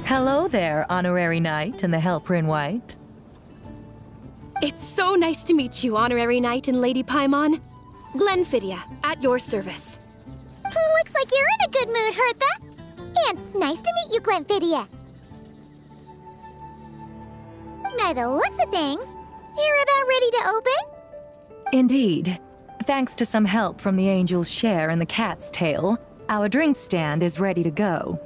Hello there, Honorary Knight and the Helper in White. It's so nice to meet you, Honorary Knight and Lady Paimon. Glenfidia, at your service. Looks like you're in a good mood, Hertha. And nice to meet you, Glenfidia. By the looks of things, you're about ready to open? Indeed. Thanks to some help from the Angel's Share and the Cat's Tail, our drink stand is ready to go.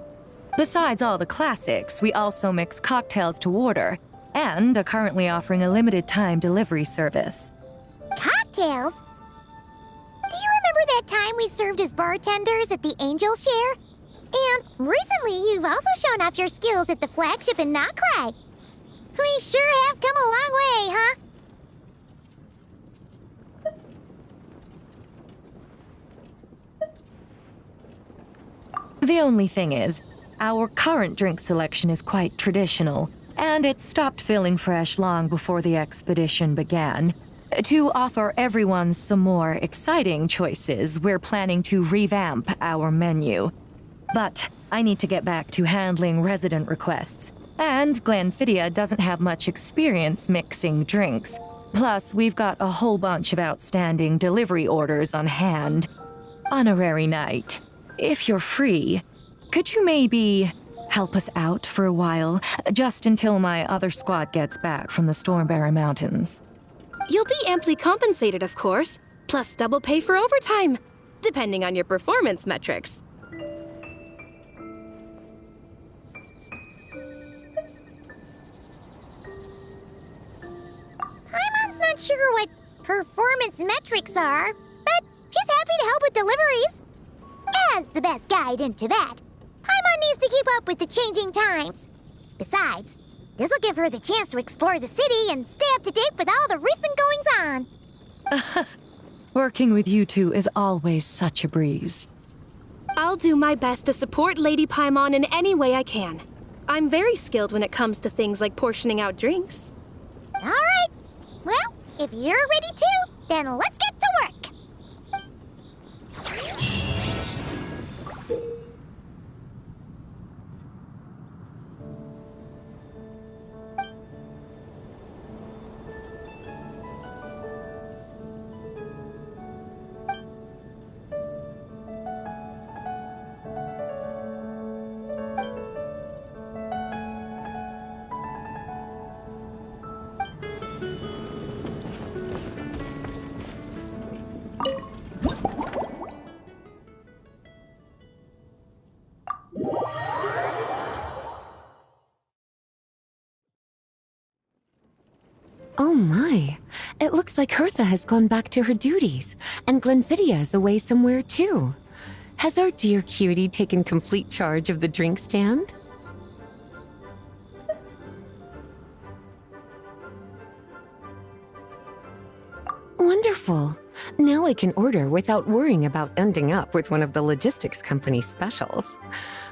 Besides all the classics, we also mix cocktails to order, and are currently offering a limited-time delivery service. Cocktails? Do you remember that time we served as bartenders at the Angel's Share? And recently, you've also shown off your skills at the flagship in Nocrai. We sure have come a long way, huh? The only thing is, our current drink selection is quite traditional, and it stopped feeling fresh long before the expedition began. To offer everyone some more exciting choices, we're planning to revamp our menu. But I need to get back to handling resident requests, and Glenfidia doesn't have much experience mixing drinks. Plus, we've got a whole bunch of outstanding delivery orders on hand. Honorary Knight, if you're free, could you maybe help us out for a while, just until my other squad gets back from the Stormbearer Mountains? You'll be amply compensated, of course, plus double pay for overtime, depending on your performance metrics. Paimon's not sure what performance metrics are, but she's happy to help with deliveries. As the best guide into that, Paimon needs to keep up with the changing times. Besides, this'll give her the chance to explore the city and stay up to date with all the recent goings-on. Working with you two is always such a breeze. I'll do my best to support Lady Paimon in any way I can. I'm very skilled when it comes to things like portioning out drinks. All right. Well, if you're ready too, then let's get to work. Oh my, it looks like Hertha has gone back to her duties, and Glenfidia is away somewhere too. Has our dear cutie taken complete charge of the drink stand? Wonderful. Now I can order without worrying about ending up with one of the logistics company's specials.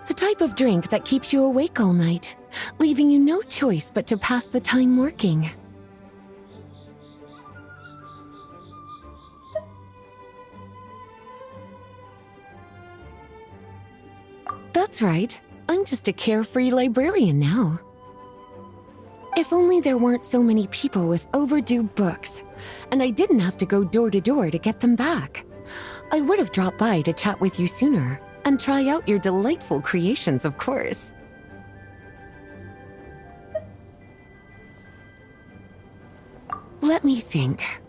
The type of drink that keeps you awake all night, leaving you no choice but to pass the time working. That's right. I'm just a carefree librarian now. If only there weren't so many people with overdue books, and I didn't have to go door to door to get them back. I would have dropped by to chat with you sooner, and try out your delightful creations, of course. Let me think.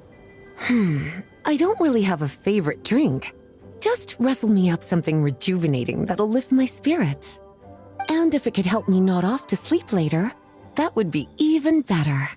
I don't really have a favorite drink. Just rustle me up something rejuvenating that'll lift my spirits. And if it could help me nod off to sleep later, that would be even better.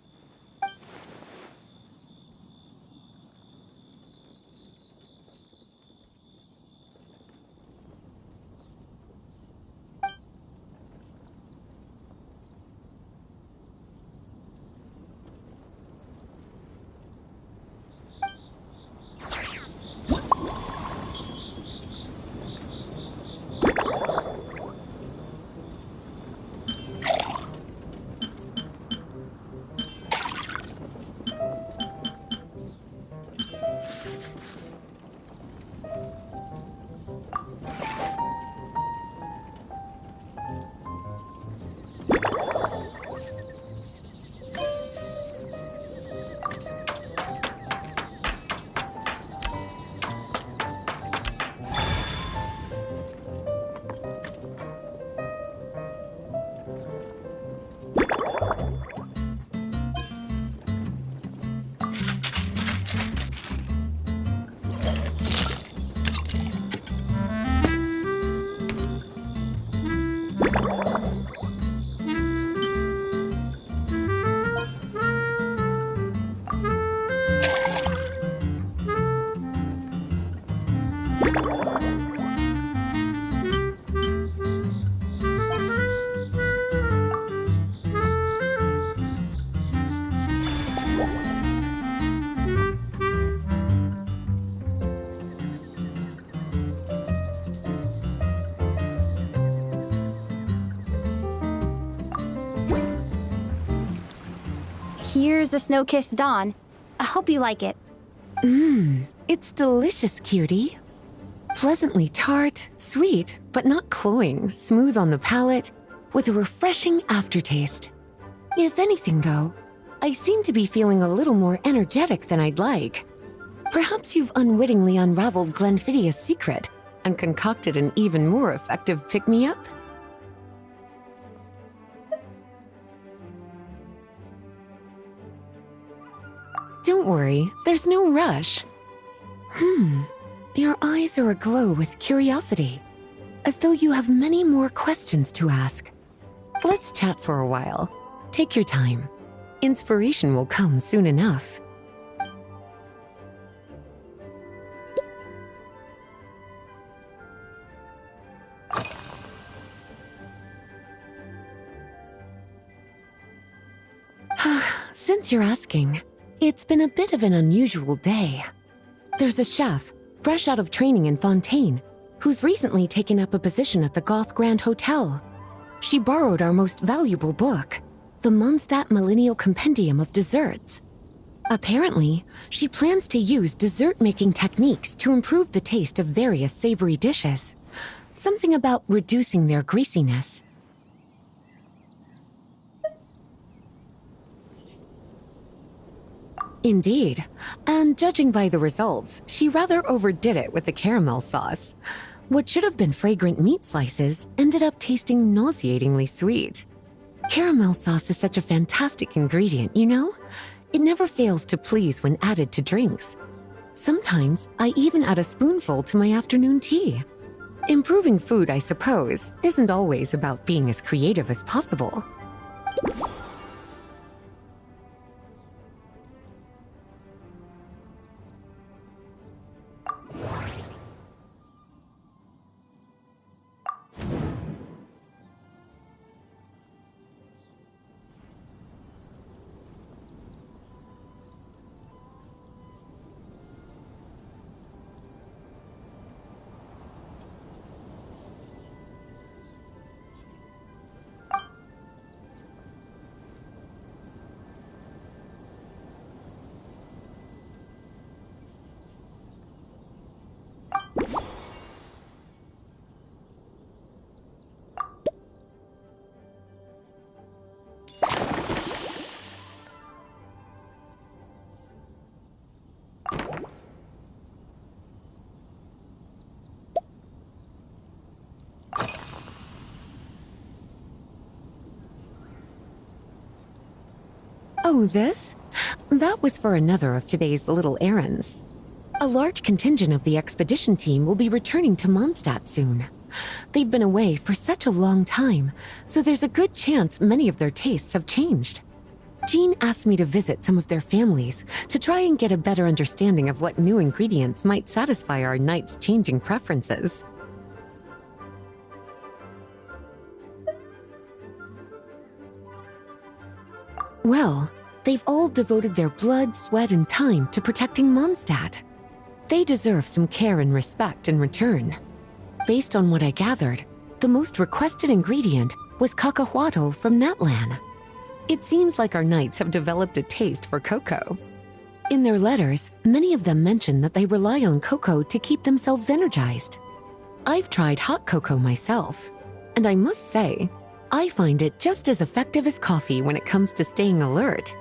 Here's a snow-kissed dawn. I hope you like it. It's delicious, cutie. Pleasantly tart, sweet, but not cloying, smooth on the palate, with a refreshing aftertaste. If anything, though, I seem to be feeling a little more energetic than I'd like. Perhaps you've unwittingly unraveled Glenfiddia's secret and concocted an even more effective pick-me-up? Don't worry, there's no rush. Your eyes are aglow with curiosity, as though you have many more questions to ask. Let's chat for a while. Take your time. Inspiration will come soon enough. Since you're asking, it's been a bit of an unusual day. There's a chef, fresh out of training in Fontaine, who's recently taken up a position at the Goth Grand Hotel. She borrowed our most valuable book, the Mondstadt Millennial Compendium of Desserts. Apparently, she plans to use dessert-making techniques to improve the taste of various savory dishes. Something about reducing their greasiness. Indeed, and judging by the results, she rather overdid it with the caramel sauce. What should have been fragrant meat slices ended up tasting nauseatingly sweet. Caramel sauce is such a fantastic ingredient, you know? It never fails to please when added to drinks. Sometimes I even add a spoonful to my afternoon tea. Improving food, I suppose, isn't always about being as creative as possible. Oh, this? That was for another of today's little errands. A large contingent of the expedition team will be returning to Mondstadt soon. They've been away for such a long time, so there's a good chance many of their tastes have changed. Jean asked me to visit some of their families to try and get a better understanding of what new ingredients might satisfy our knights' changing preferences. Well, they've all devoted their blood, sweat, and time to protecting Mondstadt. They deserve some care and respect in return. Based on what I gathered, the most requested ingredient was cacahuatl from Natlan. It seems like our knights have developed a taste for cocoa. In their letters, many of them mention that they rely on cocoa to keep themselves energized. I've tried hot cocoa myself, and I must say, I find it just as effective as coffee when it comes to staying alert.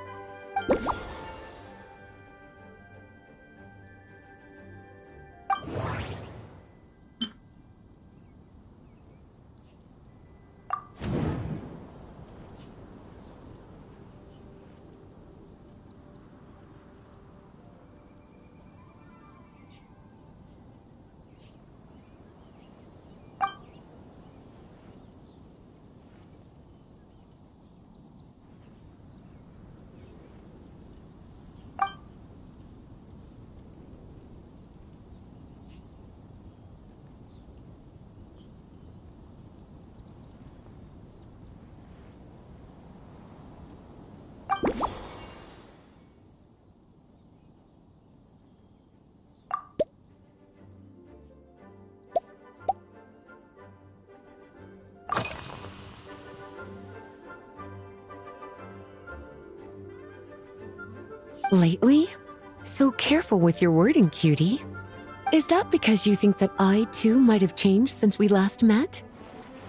Lately? So careful with your wording, cutie. Is that because you think that I, too, might have changed since we last met?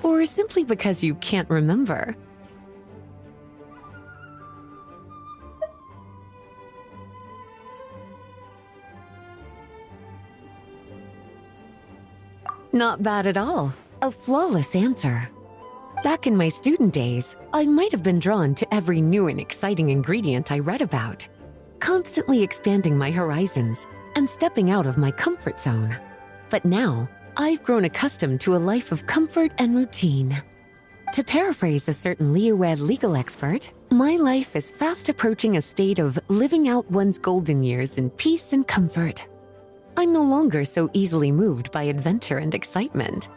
Or simply because you can't remember? Not bad at all. A flawless answer. Back in my student days, I might have been drawn to every new and exciting ingredient I read about, constantly expanding my horizons and stepping out of my comfort zone. But now, I've grown accustomed to a life of comfort and routine. To paraphrase a certain Leo-Ed legal expert, my life is fast approaching a state of living out one's golden years in peace and comfort. I'm no longer so easily moved by adventure and excitement.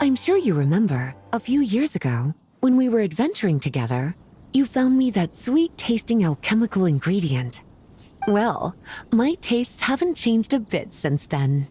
I'm sure you remember, a few years ago, when we were adventuring together, you found me that sweet-tasting alchemical ingredient. Well, my tastes haven't changed a bit since then.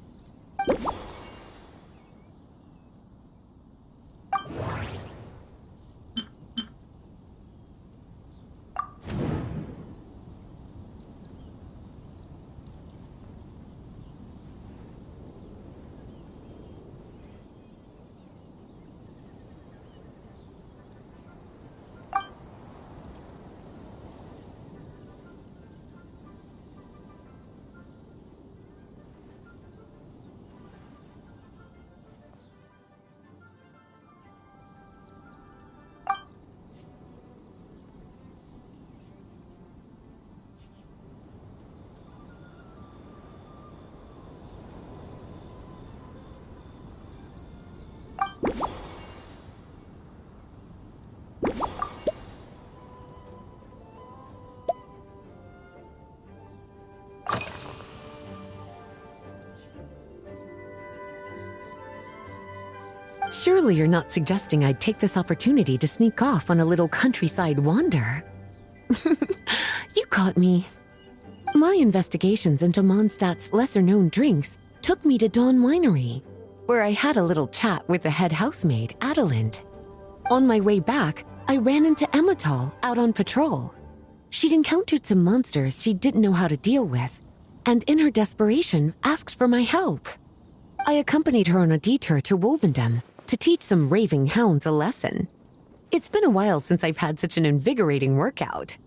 Surely you're not suggesting I'd take this opportunity to sneak off on a little countryside wander. You caught me. My investigations into Mondstadt's lesser-known drinks took me to Dawn Winery, where I had a little chat with the head housemaid, Adelind. On my way back, I ran into Emilie out on patrol. She'd encountered some monsters she didn't know how to deal with, and in her desperation, asked for my help. I accompanied her on a detour to Wolvendom to teach some raving hounds a lesson. It's been a while since I've had such an invigorating workout.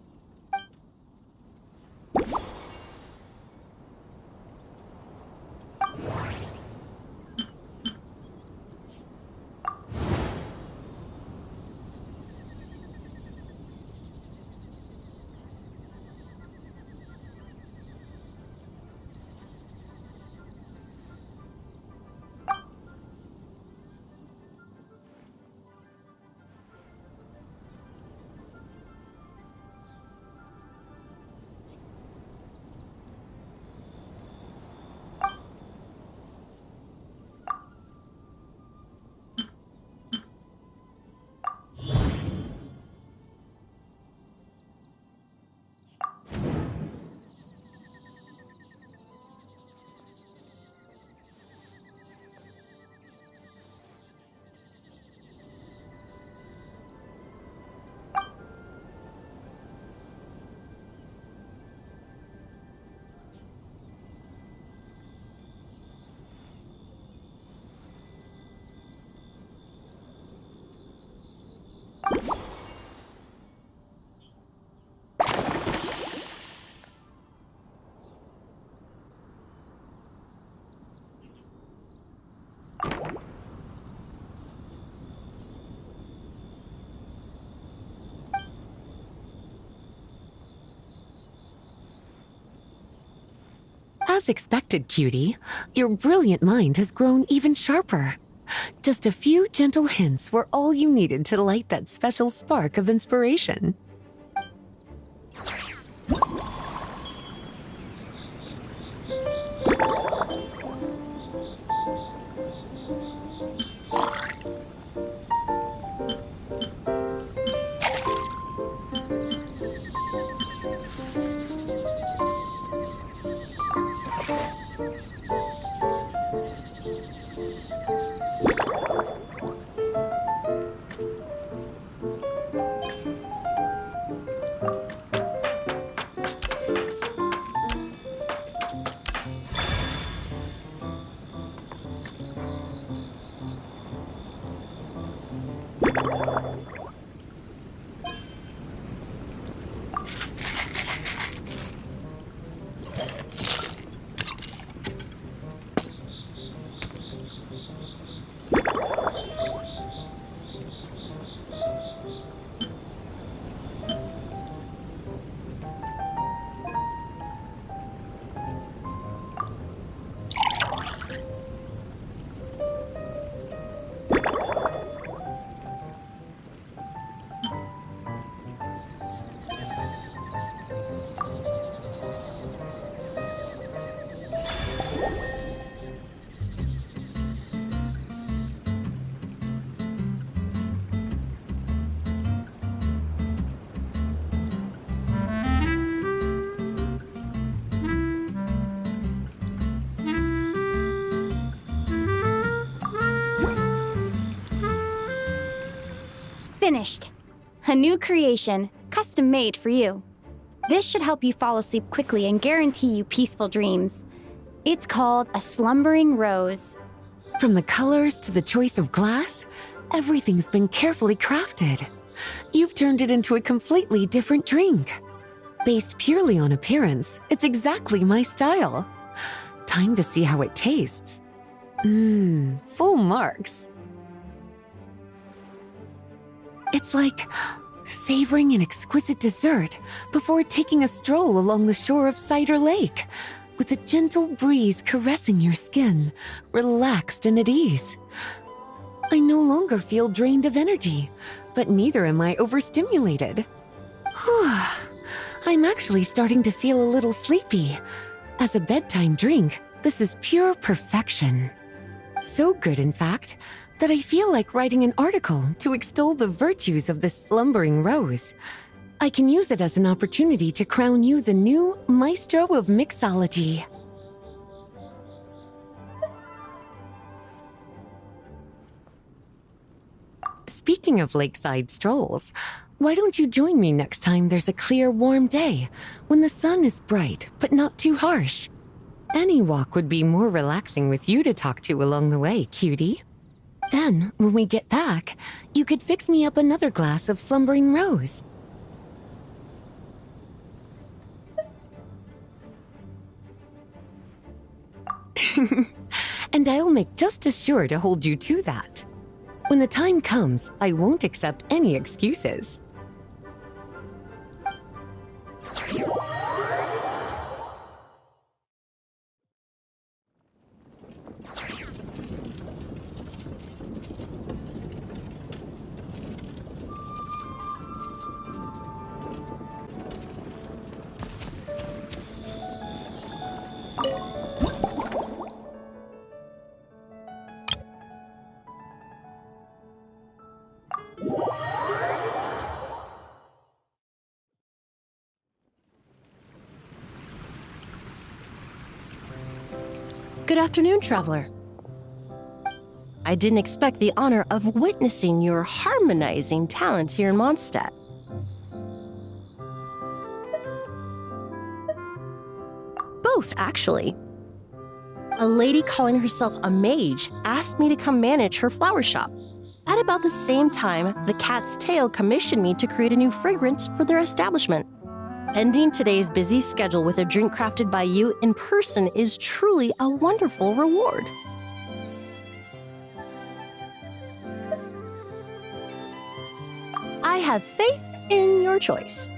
As expected, cutie, your brilliant mind has grown even sharper. Just a few gentle hints were all you needed to light that special spark of inspiration. Finished. A new creation, custom made for you. This should help you fall asleep quickly and guarantee you peaceful dreams. It's called a slumbering rose. From the colors to the choice of glass, everything's been carefully crafted. You've turned it into a completely different drink. Based purely on appearance, it's exactly my style. Time to see how it tastes. Full marks. It's like savoring an exquisite dessert before taking a stroll along the shore of Cider Lake, with a gentle breeze caressing your skin, relaxed and at ease. I no longer feel drained of energy, but neither am I overstimulated. I'm actually starting to feel a little sleepy. As a bedtime drink, this is pure perfection. So good, in fact, that I feel like writing an article to extol the virtues of this slumbering rose. I can use it as an opportunity to crown you the new Maestro of Mixology. Speaking of lakeside strolls, why don't you join me next time there's a clear, warm day, when the sun is bright but not too harsh? Any walk would be more relaxing with you to talk to along the way, cutie. Then, when we get back, you could fix me up another glass of slumbering rose. And I'll make just as sure to hold you to that. When the time comes, I won't accept any excuses. Good afternoon, traveler. I didn't expect the honor of witnessing your harmonizing talents here in Mondstadt. Both, actually. A lady calling herself a mage asked me to come manage her flower shop. At about the same time, the Cat's Tail commissioned me to create a new fragrance for their establishment. Ending today's busy schedule with a drink crafted by you in person is truly a wonderful reward. I have faith in your choice.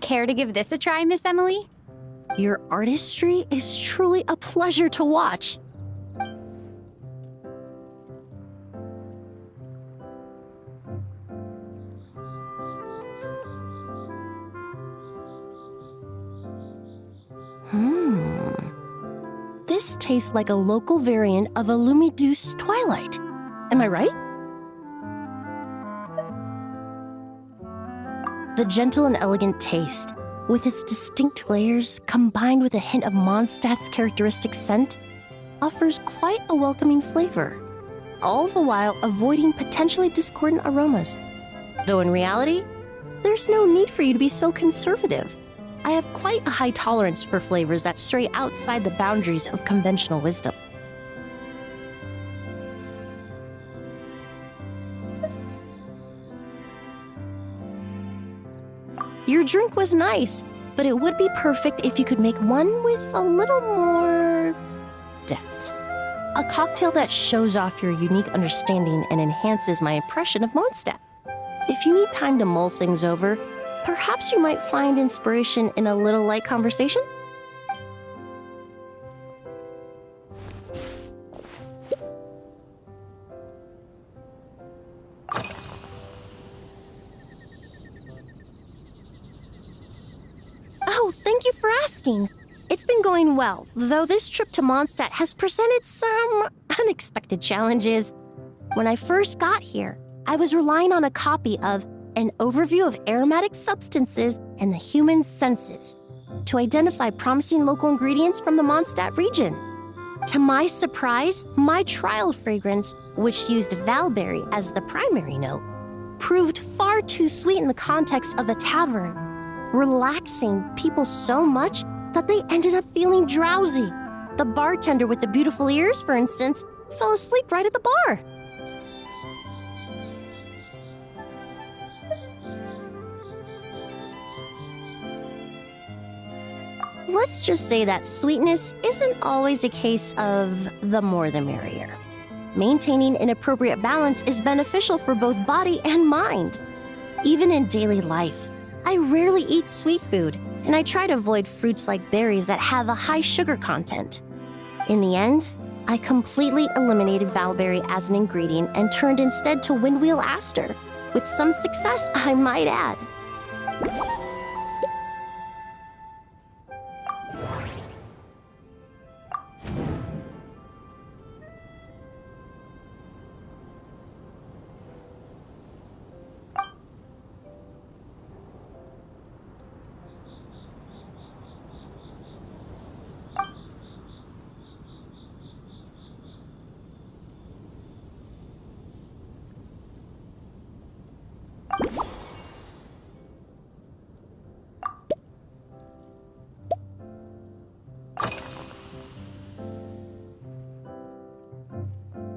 Care to give this a try, Miss Emilie? Your artistry is truly a pleasure to watch. This tastes like a local variant of a Lumideuse Twilight. Am I right? The gentle and elegant taste, with its distinct layers combined with a hint of Mondstadt's characteristic scent, offers quite a welcoming flavor, all the while avoiding potentially discordant aromas. Though in reality, there's no need for you to be so conservative. I have quite a high tolerance for flavors that stray outside the boundaries of conventional wisdom. Your drink was nice, but it would be perfect if you could make one with a little more depth. A cocktail that shows off your unique understanding and enhances my impression of Mondstadt. If you need time to mull things over, perhaps you might find inspiration in a little light conversation? Oh, thank you for asking. It's been going well, though this trip to Mondstadt has presented some unexpected challenges. When I first got here, I was relying on a copy of An Overview of Aromatic Substances and the Human Senses to identify promising local ingredients from the Mondstadt region. To my surprise, my trial fragrance, which used Valberry as the primary note, proved far too sweet in the context of a tavern, relaxing people so much that they ended up feeling drowsy. The bartender with the beautiful ears, for instance, fell asleep right at the bar. Let's just say that sweetness isn't always a case of the more the merrier. Maintaining an appropriate balance is beneficial for both body and mind. Even in daily life, I rarely eat sweet food, and I try to avoid fruits like berries that have a high sugar content. In the end, I completely eliminated Valberry as an ingredient and turned instead to Windwheel Aster, with some success, I might add.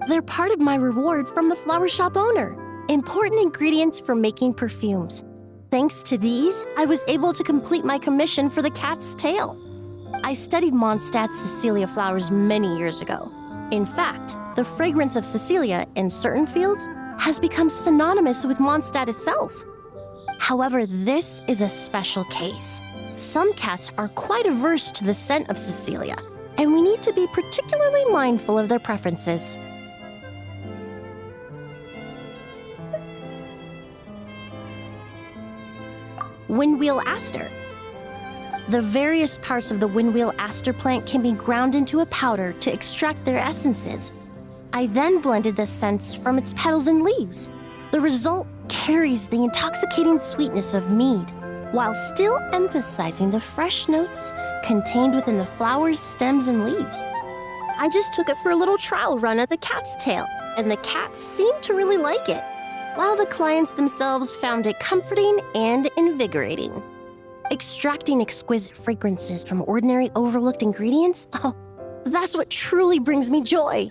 They're part of my reward from the flower shop owner. Important ingredients for making perfumes. Thanks to these, I was able to complete my commission for the cat's tail. I studied Mondstadt's Cecilia flowers many years ago. In fact, the fragrance of Cecilia in certain fields has become synonymous with Mondstadt itself. However, this is a special case. Some cats are quite averse to the scent of Cecilia, and we need to be particularly mindful of their preferences. Windwheel Aster. The various parts of the Windwheel Aster plant can be ground into a powder to extract their essences. I then blended the scents from its petals and leaves. The result carries the intoxicating sweetness of mead, while still emphasizing the fresh notes contained within the flower's stems and leaves. I just took it for a little trial run at the cat's tail, and the cats seemed to really like it, while the clients themselves found it comforting and invigorating. Extracting exquisite fragrances from ordinary overlooked ingredients? Oh, that's what truly brings me joy.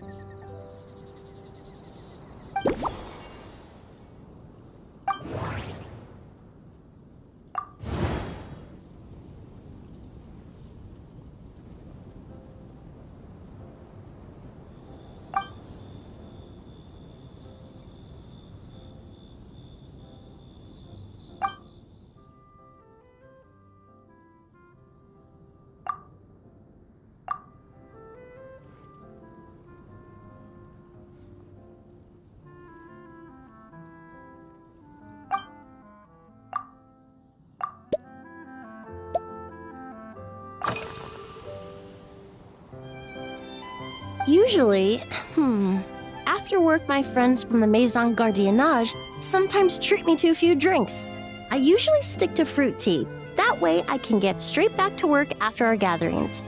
Usually, after work, my friends from the Maison Gardiennage sometimes treat me to a few drinks. I usually stick to fruit tea. That way, I can get straight back to work after our gatherings.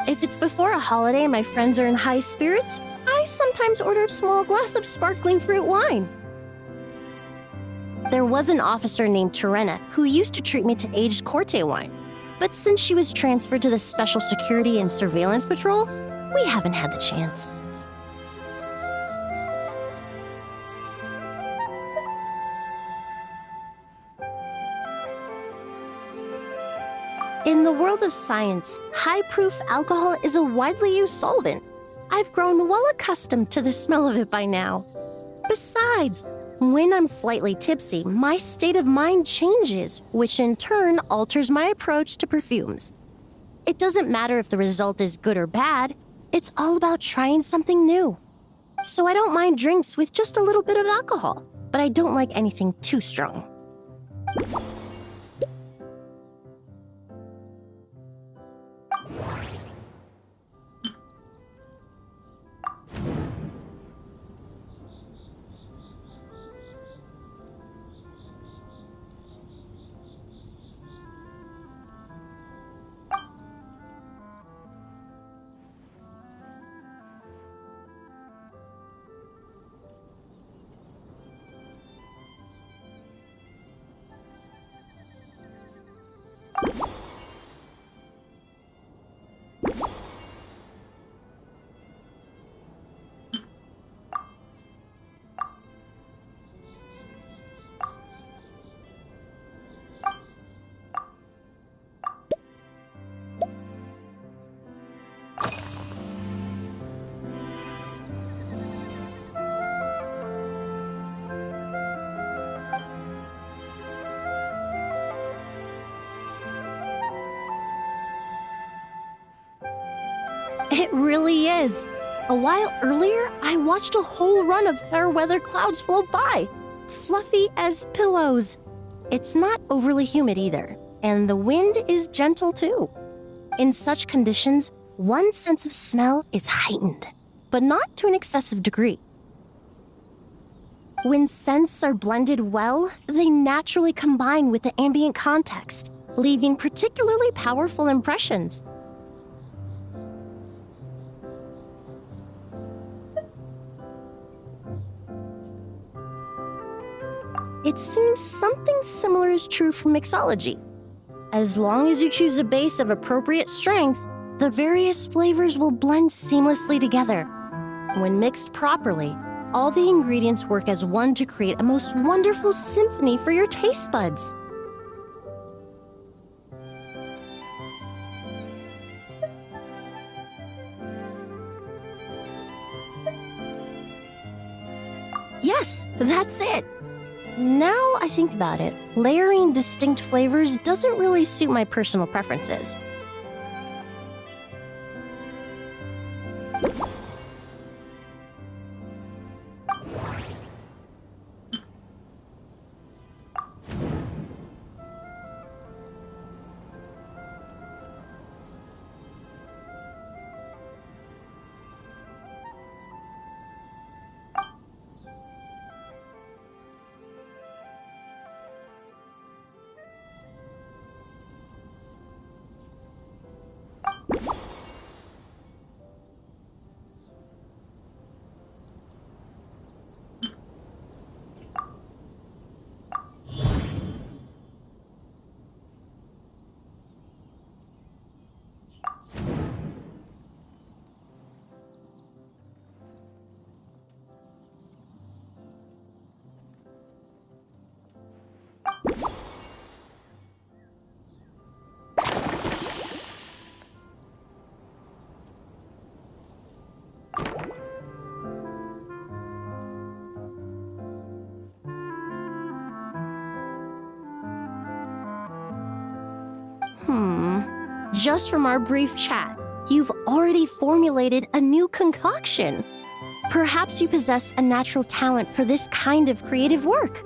If it's before a holiday and my friends are in high spirits, I sometimes order a small glass of sparkling fruit wine. There was an officer named Clorinde who used to treat me to aged Corte wine. But since she was transferred to the Special Security and Surveillance Patrol, we haven't had the chance. In the world of science, high-proof alcohol is a widely used solvent. I've grown well accustomed to the smell of it by now. Besides, when I'm slightly tipsy, my state of mind changes, which in turn alters my approach to perfumes. It doesn't matter if the result is good or bad, it's all about trying something new. So I don't mind drinks with just a little bit of alcohol, but I don't like anything too strong. It really is. A while earlier, I watched a whole run of fair weather clouds float by, fluffy as pillows. It's not overly humid either, and the wind is gentle too. In such conditions, one's sense of smell is heightened, but not to an excessive degree. When scents are blended well, they naturally combine with the ambient context, leaving particularly powerful impressions. It seems something similar is true for mixology. As long as you choose a base of appropriate strength, the various flavors will blend seamlessly together. When mixed properly, all the ingredients work as one to create a most wonderful symphony for your taste buds. Yes, that's it. Now I think about it, layering distinct flavors doesn't really suit my personal preferences. Just from our brief chat, you've already formulated a new concoction. Perhaps you possess a natural talent for this kind of creative work.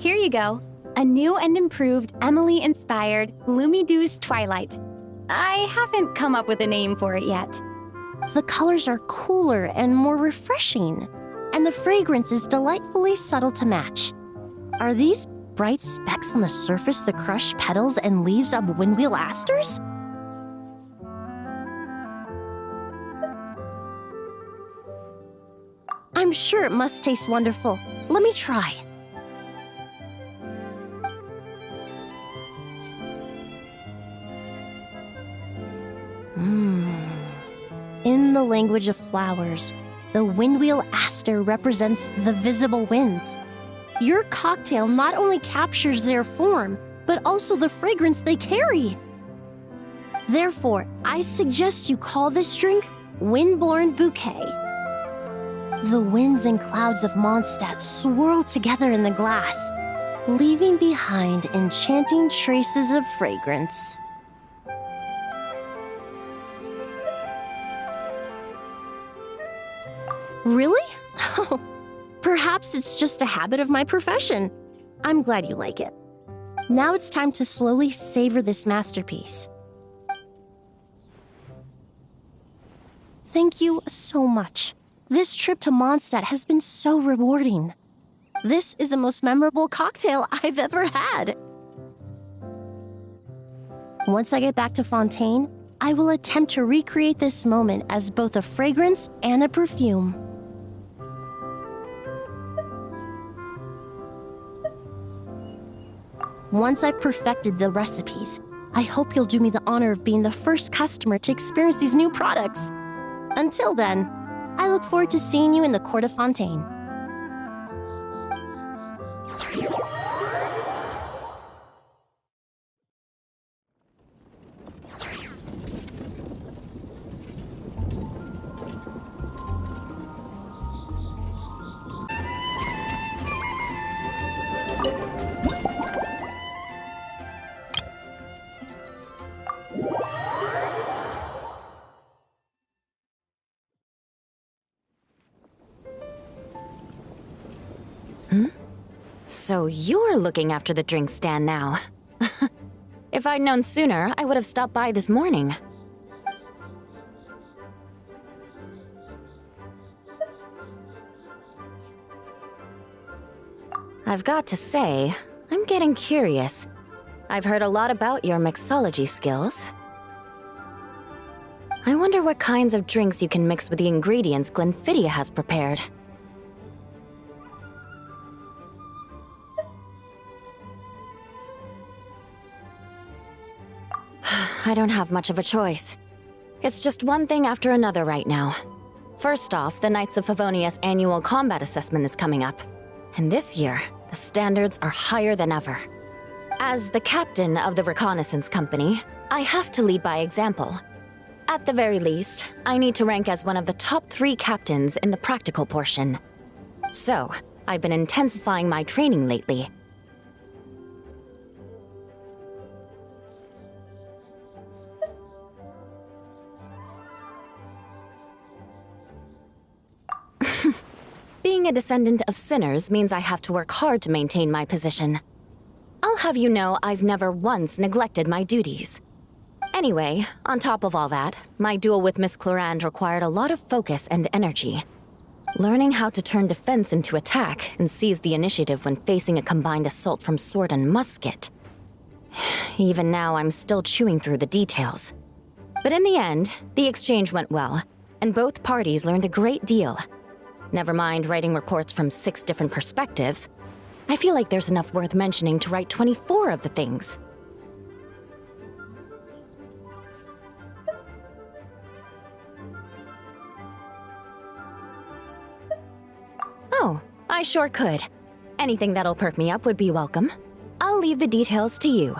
Here you go. A new and improved Emilie-inspired Lumideuse Twilight. I haven't come up with a name for it yet. The colors are cooler and more refreshing, and the fragrance is delightfully subtle to match. Are these bright specks on the surface the crushed petals and leaves of windwheel asters? I'm sure it must taste wonderful. Let me try. In the language of flowers, the windwheel aster represents the visible winds. Your cocktail not only captures their form, but also the fragrance they carry. Therefore, I suggest you call this drink Windborne Bouquet. The winds and clouds of Mondstadt swirl together in the glass, leaving behind enchanting traces of fragrance. Really? Oh, perhaps it's just a habit of my profession. I'm glad you like it. Now it's time to slowly savor this masterpiece. Thank you so much. This trip to Mondstadt has been so rewarding. This is the most memorable cocktail I've ever had. Once I get back to Fontaine, I will attempt to recreate this moment as both a fragrance and a perfume. Once I've perfected the recipes, I hope you'll do me the honor of being the first customer to experience these new products. Until then, I look forward to seeing you in the Court of Fontaine. So you're looking after the drink stand now. If I'd known sooner, I would have stopped by this morning. I've got to say, I'm getting curious. I've heard a lot about your mixology skills. I wonder what kinds of drinks you can mix with the ingredients Glenfiddich has prepared. I don't have much of a choice. It's just one thing after another right now. First off, the Knights of Favonius annual combat assessment is coming up. And this year, the standards are higher than ever. As the captain of the reconnaissance company, I have to lead by example. At the very least, I need to rank as one of the top 3 captains in the practical portion. So, I've been intensifying my training lately. Being a descendant of sinners means I have to work hard to maintain my position. I'll have you know I've never once neglected my duties. Anyway, on top of all that, my duel with Miss Clorinde required a lot of focus and energy. Learning how to turn defense into attack and seize the initiative when facing a combined assault from sword and musket. Even now, I'm still chewing through the details. But in the end, the exchange went well, and both parties learned a great deal. Never mind writing reports from 6 different perspectives. I feel like there's enough worth mentioning to write 24 of the things. Oh, I sure could. Anything that'll perk me up would be welcome. I'll leave the details to you.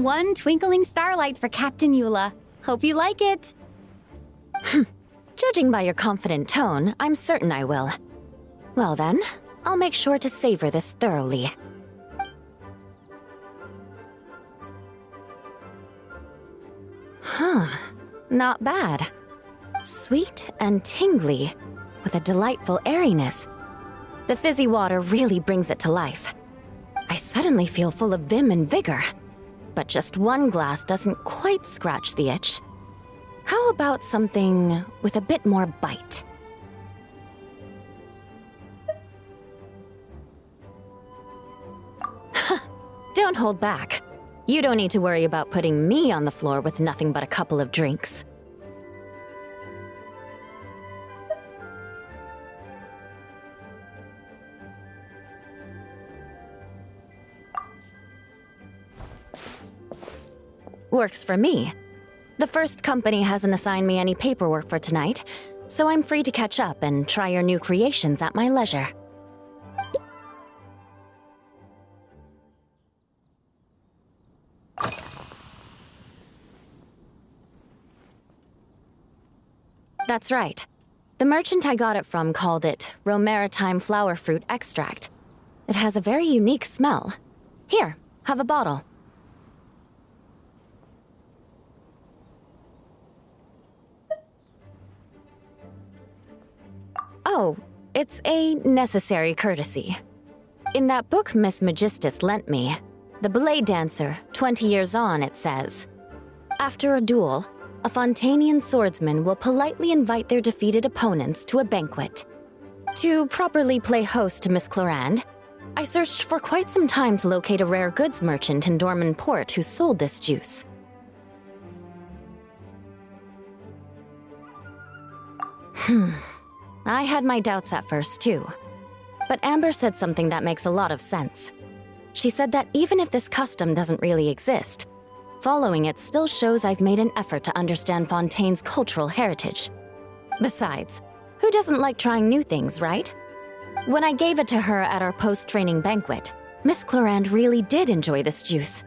one twinkling starlight for Captain Eula. Hope you like it. Judging by your confident tone, I'm certain I will. Well then, I'll make sure to savor this thoroughly. Huh, not bad. Sweet and tingly, with a delightful airiness. The fizzy water really brings it to life. I suddenly feel full of vim and vigor. But just one glass doesn't quite scratch the itch. How about something with a bit more bite? Don't hold back. You don't need to worry about putting me on the floor with nothing but a couple of drinks. Works for me. The first company hasn't assigned me any paperwork for tonight, so I'm free to catch up and try your new creations at my leisure. That's right. The merchant I got it from called it Romaritime Flower Fruit Extract. It has a very unique smell. Here, have a bottle. Oh, it's a necessary courtesy. In that book Miss Magistus lent me, The Blade Dancer, 20 Years On, it says, after a duel, a Fontanian swordsman will politely invite their defeated opponents to a banquet. To properly play host to Miss Clorinde, I searched for quite some time to locate a rare goods merchant in Dorman Port who sold this juice. I had my doubts at first, too. But Amber said something that makes a lot of sense. She said that even if this custom doesn't really exist, following it still shows I've made an effort to understand Fontaine's cultural heritage. Besides, who doesn't like trying new things, right? When I gave it to her at our post-training banquet, Miss Clorinde really did enjoy this juice.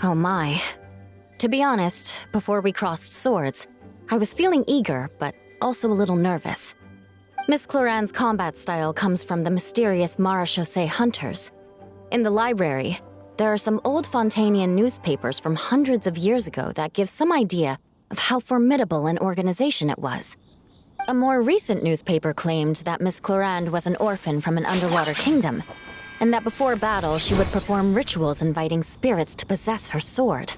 Oh my. To be honest, before we crossed swords, I was feeling eager, but also a little nervous. Miss Clorinde's combat style comes from the mysterious Marechaussee hunters. In the library, there are some old Fontanian newspapers from hundreds of years ago that give some idea of how formidable an organization it was. A more recent newspaper claimed that Miss Clorinde was an orphan from an underwater kingdom, and that before battle she would perform rituals inviting spirits to possess her sword.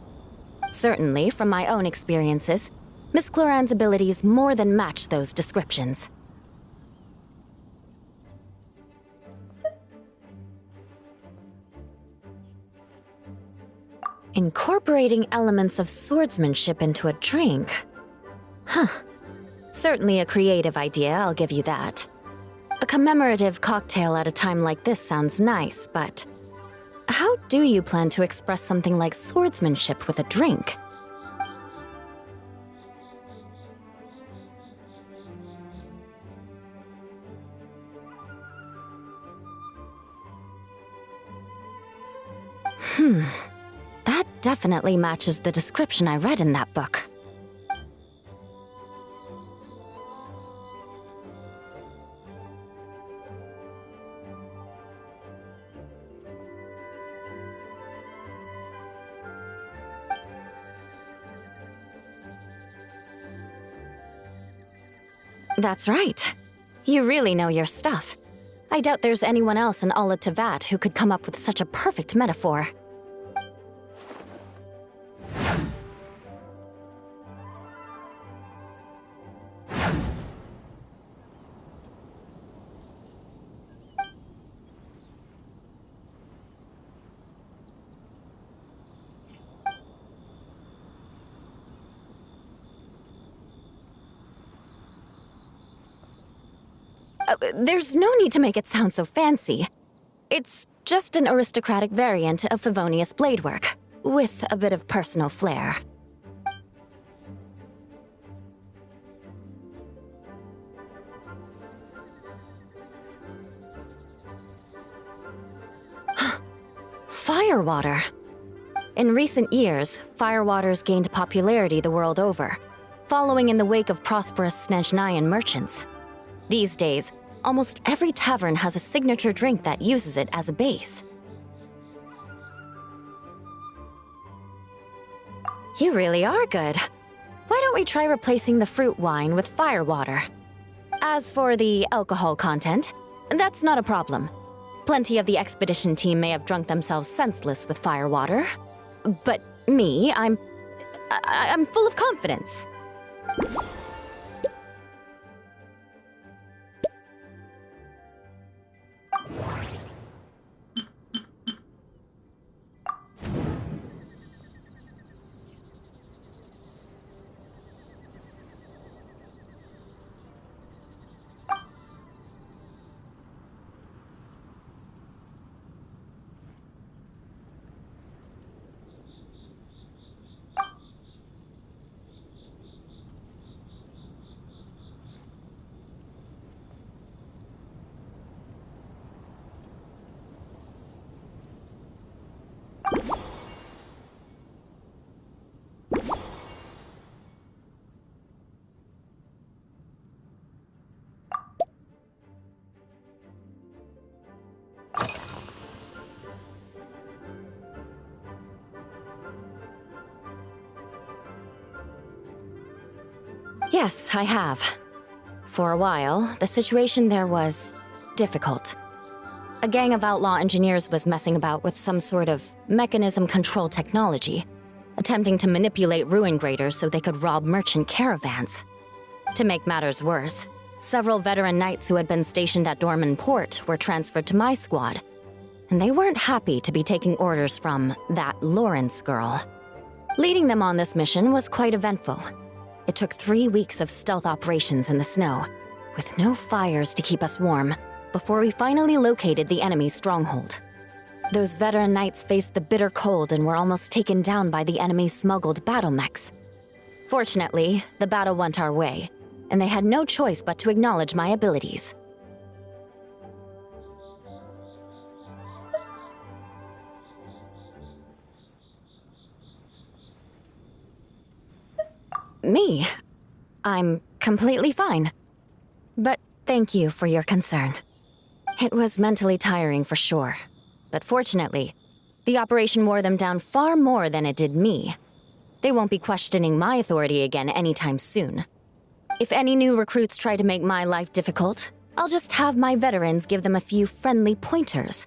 Certainly, from my own experiences, Miss Clorinde's abilities more than match those descriptions. Incorporating elements of swordsmanship into a drink? Huh. Certainly a creative idea, I'll give you that. A commemorative cocktail at a time like this sounds nice, but how do you plan to express something like swordsmanship with a drink? That definitely matches the description I read in that book. That's right. You really know your stuff. I doubt there's anyone else in all of Tevat who could come up with such a perfect metaphor. There's no need to make it sound so fancy. It's just an aristocratic variant of Favonius bladework, with a bit of personal flair. Firewater. In recent years, firewaters gained popularity the world over, following in the wake of prosperous Snezhnayan merchants. These days, almost every tavern has a signature drink that uses it as a base. You really are good. Why don't we try replacing the fruit wine with firewater? As for the alcohol content, that's not a problem. Plenty of the expedition team may have drunk themselves senseless with firewater. But me, I'm full of confidence. Yes, I have. For a while, the situation there was difficult. A gang of outlaw engineers was messing about with some sort of mechanism control technology, attempting to manipulate ruin graders so they could rob merchant caravans. To make matters worse, several veteran knights who had been stationed at Dorman Port were transferred to my squad, and they weren't happy to be taking orders from that Lawrence girl. Leading them on this mission was quite eventful. It took 3 weeks of stealth operations in the snow, with no fires to keep us warm, before we finally located the enemy's stronghold. Those veteran knights faced the bitter cold and were almost taken down by the enemy's smuggled battle mechs. Fortunately, the battle went our way, and they had no choice but to acknowledge my abilities. Me? I'm completely fine. But thank you for your concern. It was mentally tiring for sure, but fortunately, the operation wore them down far more than it did me. They won't be questioning my authority again anytime soon. If any new recruits try to make my life difficult, I'll just have my veterans give them a few friendly pointers.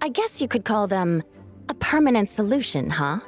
I guess you could call them a permanent solution, huh?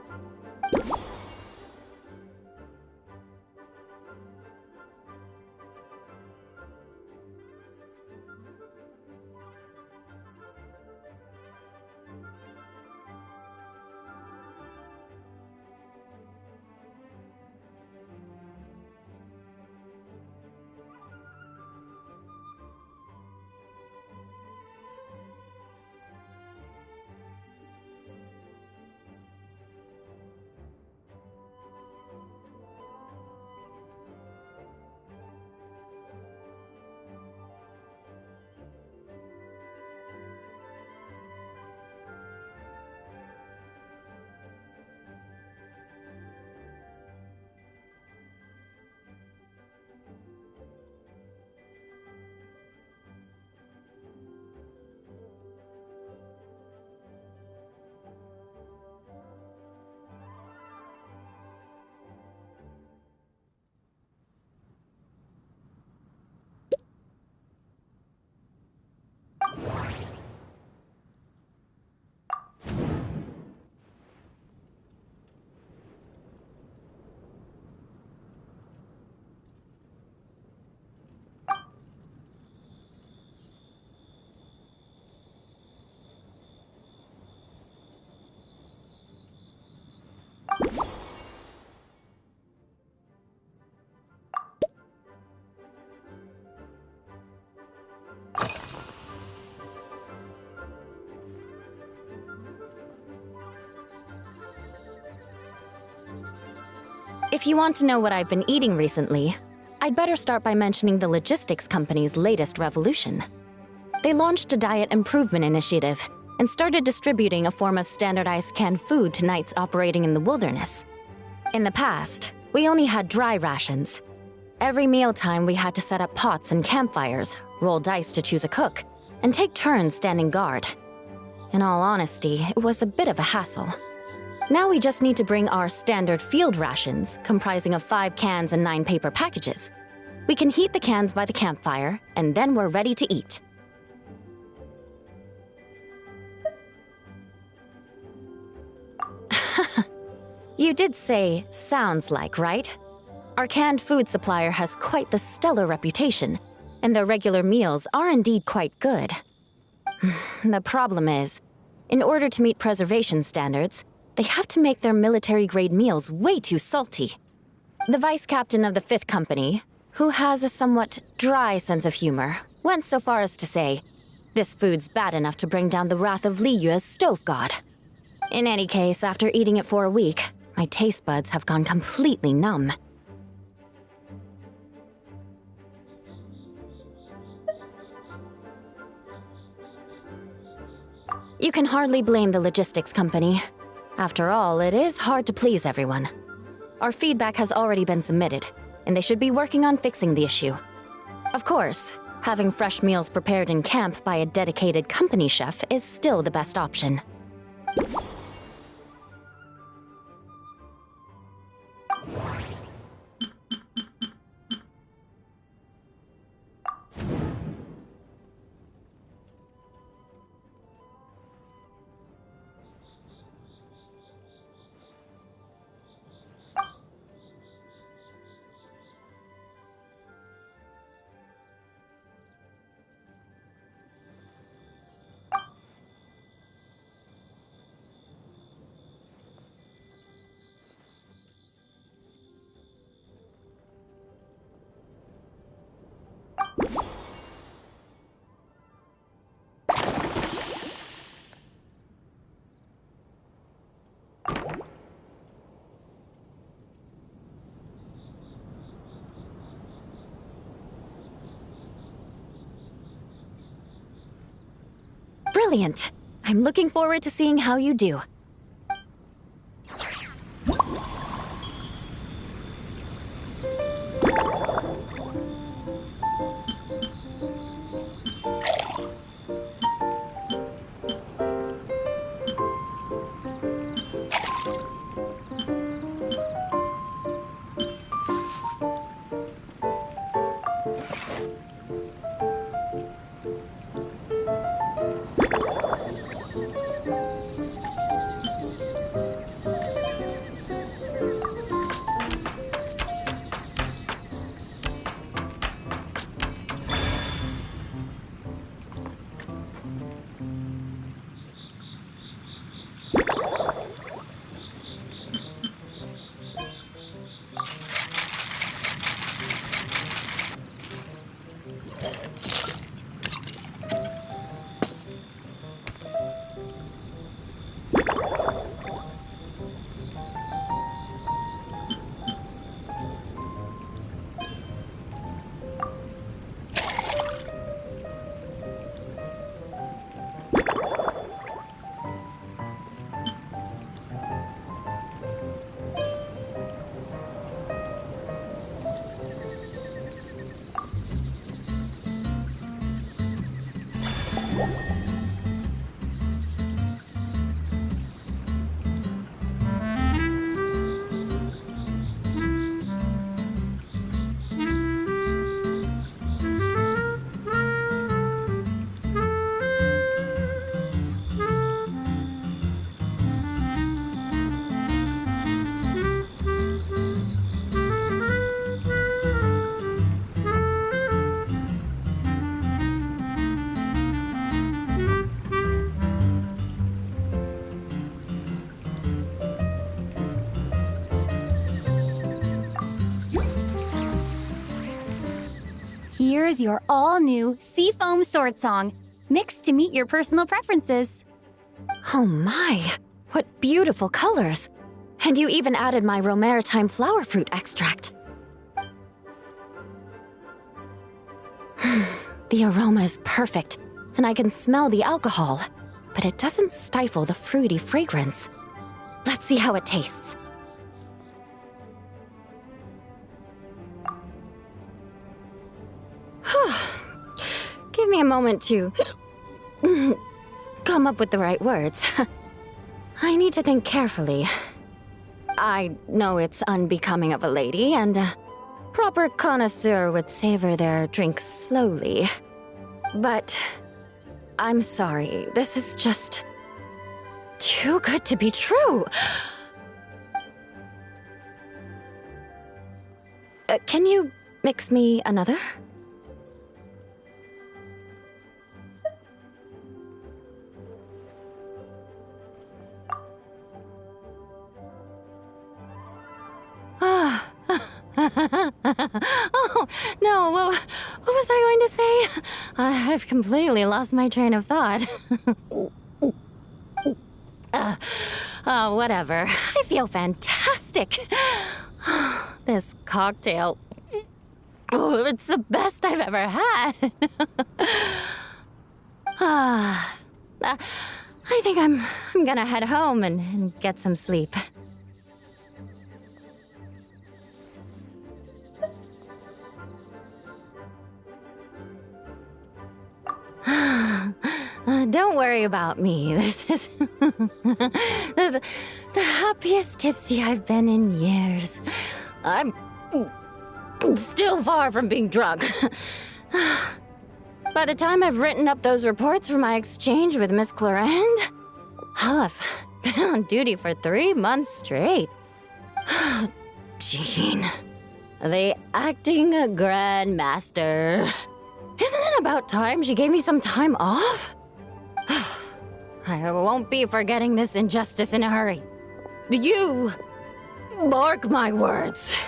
If you want to know what I've been eating recently, I'd better start by mentioning the logistics company's latest revolution. They launched a diet improvement initiative and started distributing a form of standardized canned food to knights operating in the wilderness. In the past, we only had dry rations. Every mealtime we had to set up pots and campfires, roll dice to choose a cook, and take turns standing guard. In all honesty, it was a bit of a hassle. Now we just need to bring our standard field rations, comprising of 5 cans and 9 paper packages. We can heat the cans by the campfire, and then we're ready to eat. You did say, sounds like, right? Our canned food supplier has quite the stellar reputation, and their regular meals are indeed quite good. The problem is, in order to meet preservation standards, they have to make their military-grade meals way too salty. The vice captain of the 5th Company, who has a somewhat dry sense of humor, went so far as to say, "This food's bad enough to bring down the wrath of Li Yue's stove god." In any case, after eating it for a week, my taste buds have gone completely numb. You can hardly blame the logistics company. After all, it is hard to please everyone. Our feedback has already been submitted, and they should be working on fixing the issue. Of course, having fresh meals prepared in camp by a dedicated company chef is still the best option. Brilliant! I'm looking forward to seeing how you do. Here's your all-new Seafoam Sword Song, mixed to meet your personal preferences. Oh my, what beautiful colors! And you even added my romaritime flower fruit extract. The aroma is perfect, and I can smell the alcohol, but it doesn't stifle the fruity fragrance. Let's see how it tastes. Give me a moment to come up with the right words. I need to think carefully. I know it's unbecoming of a lady, and a proper connoisseur would savor their drinks slowly. But I'm sorry, this is just too good to be true. Can you mix me another? Oh, no, what was I going to say? I've completely lost my train of thought. Whatever. I feel fantastic. This cocktail... Oh, it's the best I've ever had. I think I'm gonna head home and get some sleep. Don't worry about me. This is the happiest tipsy I've been in years. I'm still far from being drunk. By the time I've written up those reports for my exchange with Miss Clorinde, I'll have been on duty for 3 months straight. Jean, the acting grandmaster. Isn't it about time she gave me some time off? I won't be forgetting this injustice in a hurry. You mark my words.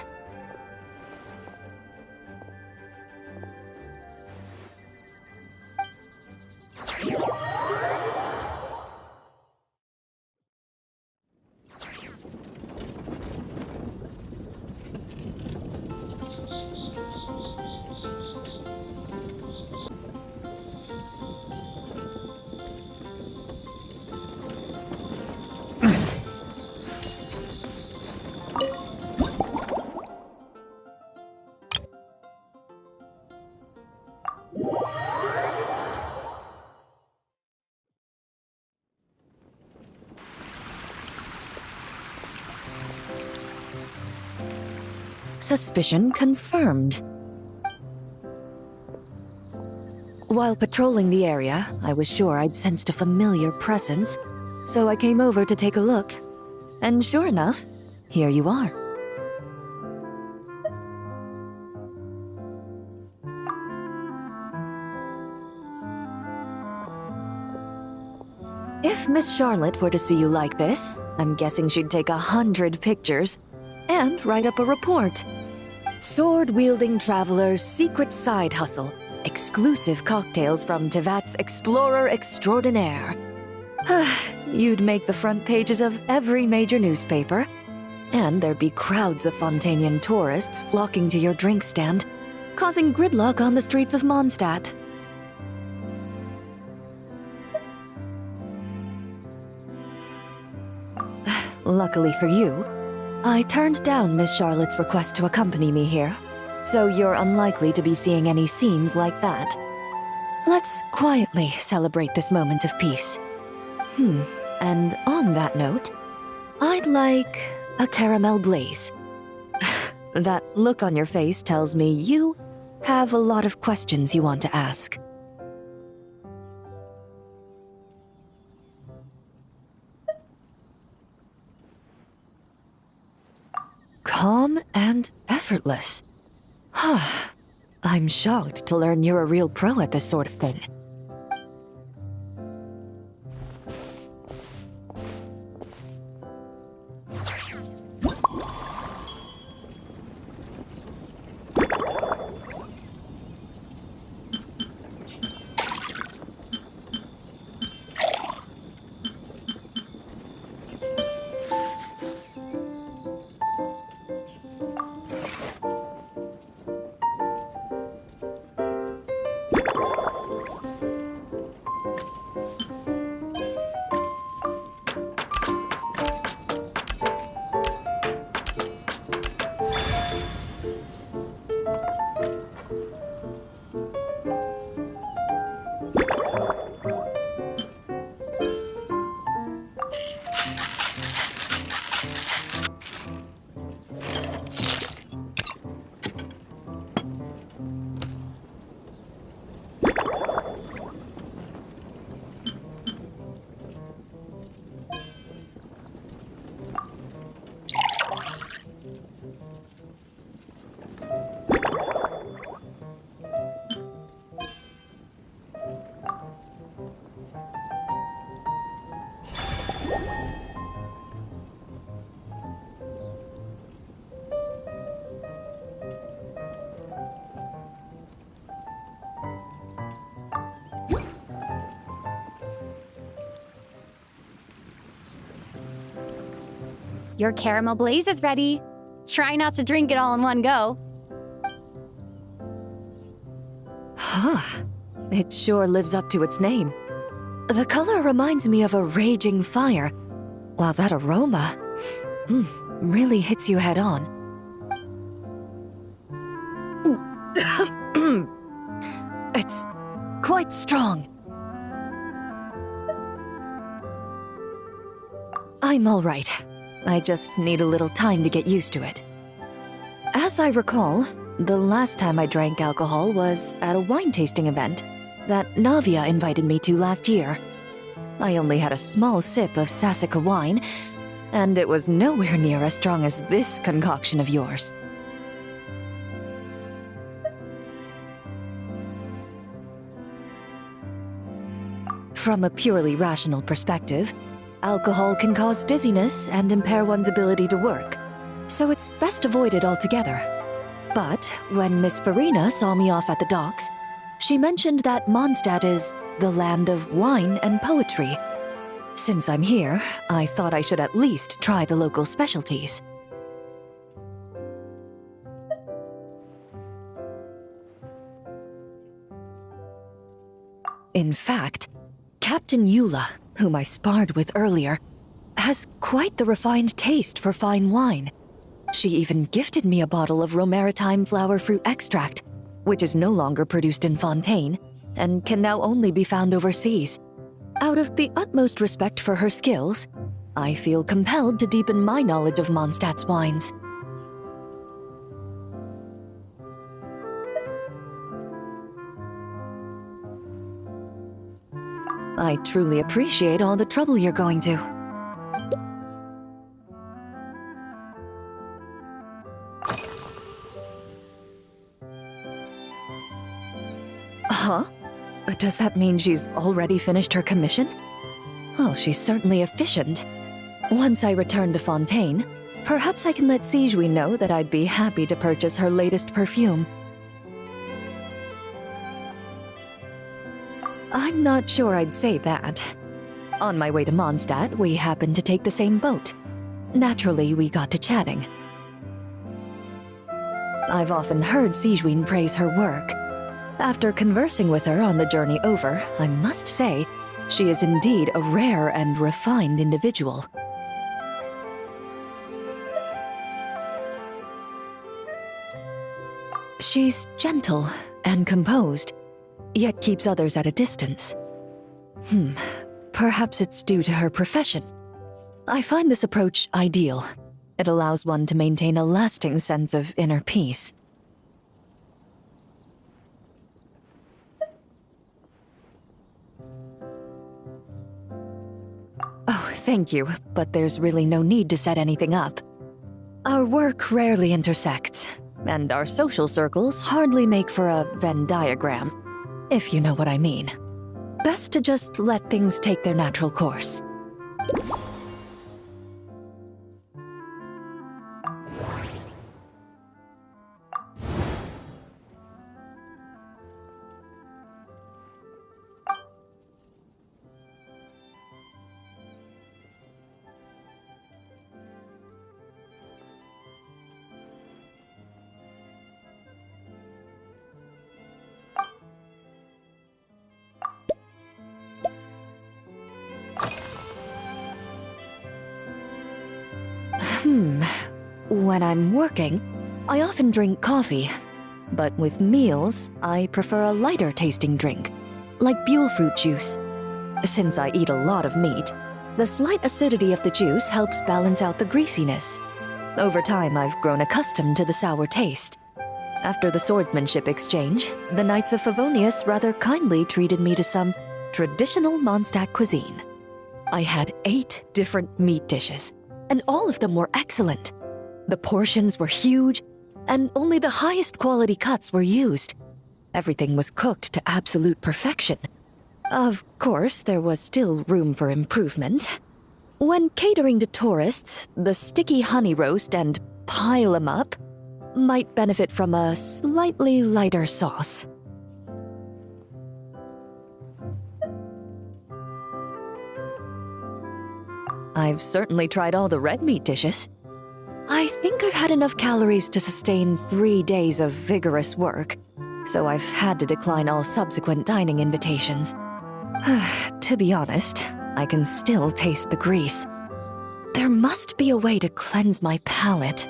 Suspicion confirmed. While patrolling the area, I was sure I'd sensed a familiar presence, so I came over to take a look. And sure enough, here you are. If Miss Charlotte were to see you like this, I'm guessing she'd take 100 pictures and write up a report. Sword-wielding traveler's secret side hustle. Exclusive cocktails from Tevat's Explorer Extraordinaire. You'd make the front pages of every major newspaper. And there'd be crowds of Fontanian tourists flocking to your drink stand, causing gridlock on the streets of Mondstadt. Luckily for you, I turned down Miss Charlotte's request to accompany me here, so you're unlikely to be seeing any scenes like that. Let's quietly celebrate this moment of peace. And on that note, I'd like a caramel blaze. That look on your face tells me you have a lot of questions you want to ask. Calm and effortless. I'm shocked to learn you're a real pro at this sort of thing. Your caramel blaze is ready. Try not to drink it all in one go. Huh. It sure lives up to its name. The color reminds me of a raging fire, while that aroma really hits you head on. It's quite strong. I'm all right. I just need a little time to get used to it. As I recall, the last time I drank alcohol was at a wine tasting event that Navia invited me to last year. I only had a small sip of Sassica wine, and it was nowhere near as strong as this concoction of yours. From a purely rational perspective, alcohol can cause dizziness and impair one's ability to work, so it's best avoided altogether. But when Miss Farina saw me off at the docks, she mentioned that Mondstadt is the land of wine and poetry. Since I'm here, I thought I should at least try the local specialties. In fact, Captain Eula, whom I sparred with earlier, has quite the refined taste for fine wine. She even gifted me a bottle of Romaritime flower fruit extract, which is no longer produced in Fontaine, and can now only be found overseas. Out of the utmost respect for her skills, I feel compelled to deepen my knowledge of Mondstadt's wines. I truly appreciate all the trouble you're going to. Huh? Does that mean she's already finished her commission? Well, she's certainly efficient. Once I return to Fontaine, perhaps I can let Sigewinne know that I'd be happy to purchase her latest perfume. I'm not sure I'd say that. On my way to Mondstadt, we happened to take the same boat. Naturally, we got to chatting. I've often heard Sigewinne praise her work. After conversing with her on the journey over, I must say, she is indeed a rare and refined individual. She's gentle and composed, yet keeps others at a distance. Perhaps it's due to her profession. I find this approach ideal. It allows one to maintain a lasting sense of inner peace. Oh, thank you, but there's really no need to set anything up. Our work rarely intersects, and our social circles hardly make for a Venn diagram, if you know what I mean. Best to just let things take their natural course. When I'm working, I often drink coffee. But with meals, I prefer a lighter tasting drink, like Buell fruit juice. Since I eat a lot of meat, the slight acidity of the juice helps balance out the greasiness. Over time, I've grown accustomed to the sour taste. After the swordsmanship exchange, the Knights of Favonius rather kindly treated me to some traditional Mondstadt cuisine. I had 8 different meat dishes, and all of them were excellent. The portions were huge, and only the highest quality cuts were used. Everything was cooked to absolute perfection. Of course, there was still room for improvement. When catering to tourists, the sticky honey roast and pile 'em up might benefit from a slightly lighter sauce. I've certainly tried all the red meat dishes. I think I've had enough calories to sustain 3 days of vigorous work, so I've had to decline all subsequent dining invitations. To be honest, I can still taste the grease. There must be a way to cleanse my palate.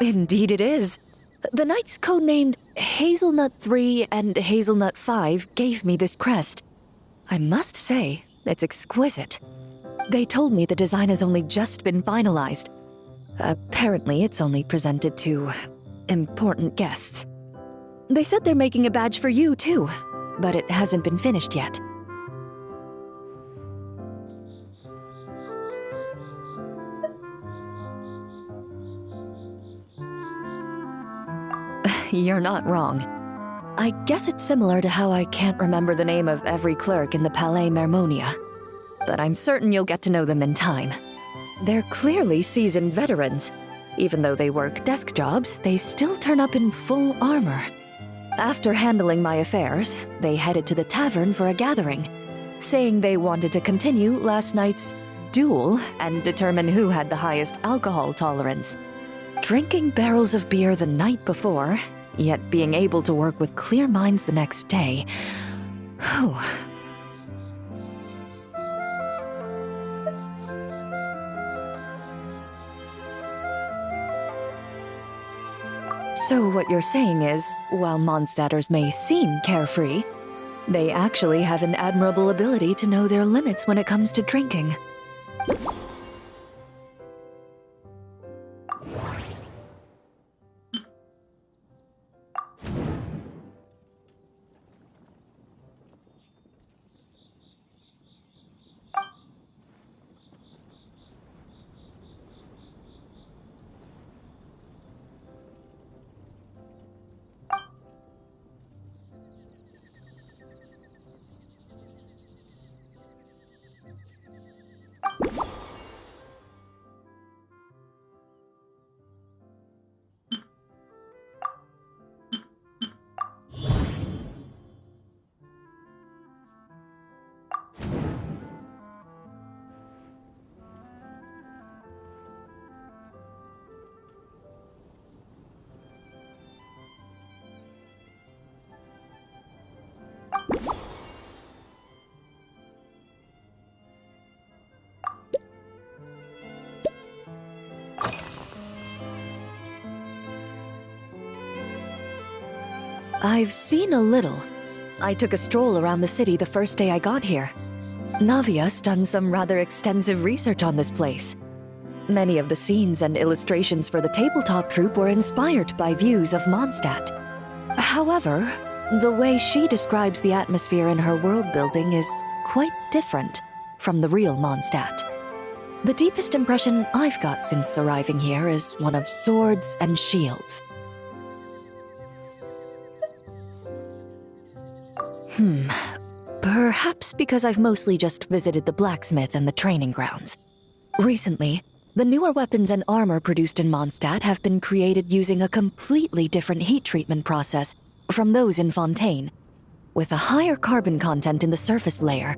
Indeed it is. The knights codenamed Hazelnut 3 and Hazelnut 5 gave me this crest. I must say, it's exquisite. They told me the design has only just been finalized. Apparently, it's only presented to important guests. They said they're making a badge for you, too, but it hasn't been finished yet. You're not wrong. I guess it's similar to how I can't remember the name of every clerk in the Palais Mermonia. But I'm certain you'll get to know them in time. They're clearly seasoned veterans. Even though they work desk jobs, they still turn up in full armor. After handling my affairs, they headed to the tavern for a gathering, saying they wanted to continue last night's duel and determine who had the highest alcohol tolerance. Drinking barrels of beer the night before, yet being able to work with clear minds the next day. Whew. So what you're saying is, while Mondstadters may seem carefree, they actually have an admirable ability to know their limits when it comes to drinking. I've seen a little. I took a stroll around the city the first day I got here. Navia's done some rather extensive research on this place. Many of the scenes and illustrations for the tabletop troupe were inspired by views of Mondstadt. However, the way she describes the atmosphere in her world building is quite different from the real Mondstadt. The deepest impression I've got since arriving here is one of swords and shields. Perhaps because I've mostly just visited the blacksmith and the training grounds. Recently, the newer weapons and armor produced in Mondstadt have been created using a completely different heat treatment process from those in Fontaine, with a higher carbon content in the surface layer.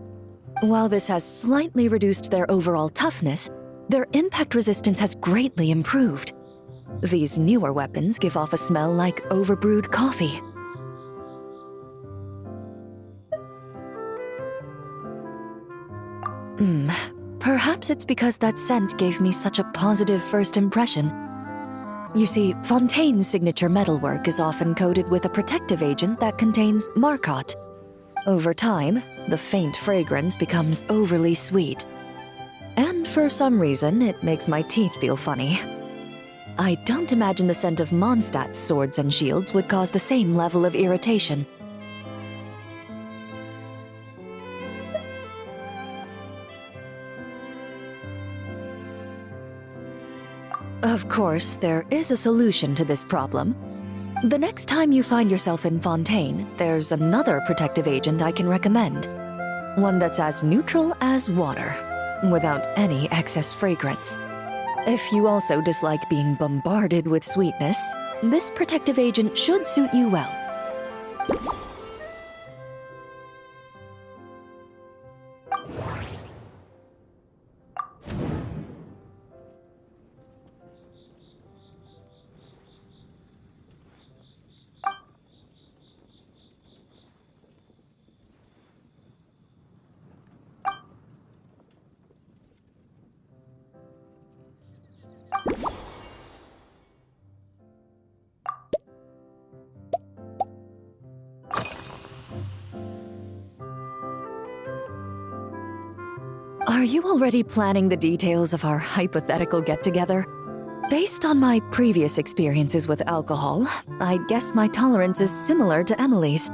While this has slightly reduced their overall toughness, their impact resistance has greatly improved. These newer weapons give off a smell like overbrewed coffee. Perhaps it's because that scent gave me such a positive first impression. You see, Fontaine's signature metalwork is often coated with a protective agent that contains Marcotte. Over time, the faint fragrance becomes overly sweet. And for some reason, it makes my teeth feel funny. I don't imagine the scent of Mondstadt's swords and shields would cause the same level of irritation. Of course, there is a solution to this problem. The next time you find yourself in Fontaine, there's another protective agent I can recommend. One that's as neutral as water, without any excess fragrance. If you also dislike being bombarded with sweetness, this protective agent should suit you well. Are you already planning the details of our hypothetical get-together? Based on my previous experiences with alcohol, I guess my tolerance is similar to Emilie's.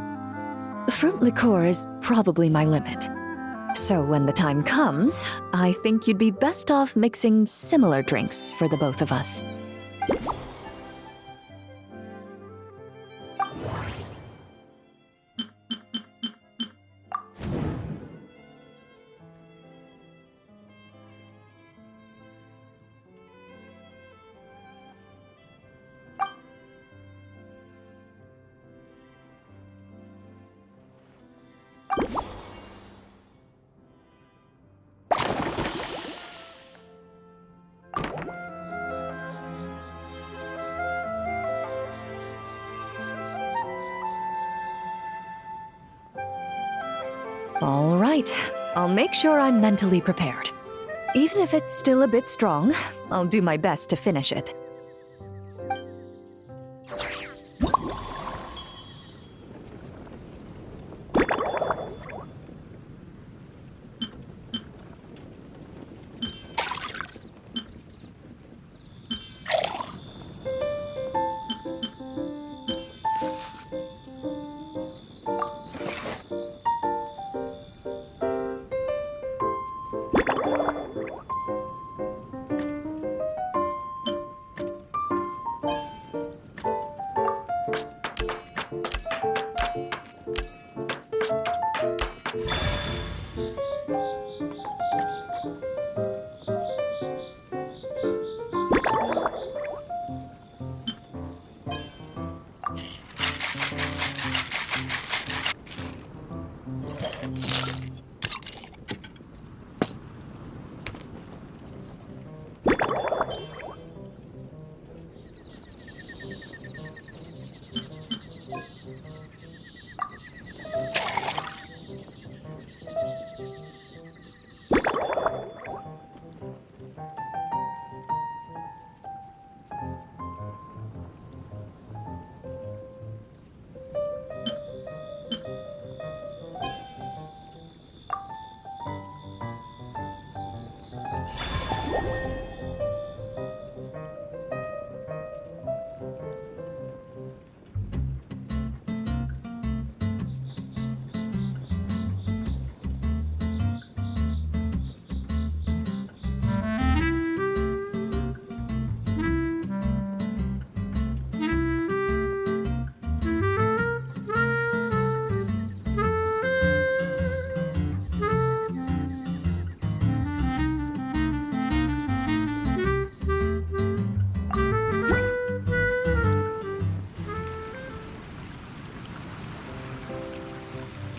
Fruit liqueur is probably my limit. So when the time comes, I think you'd be best off mixing similar drinks for the both of us. All right, I'll make sure I'm mentally prepared. Even if it's still a bit strong, I'll do my best to finish it.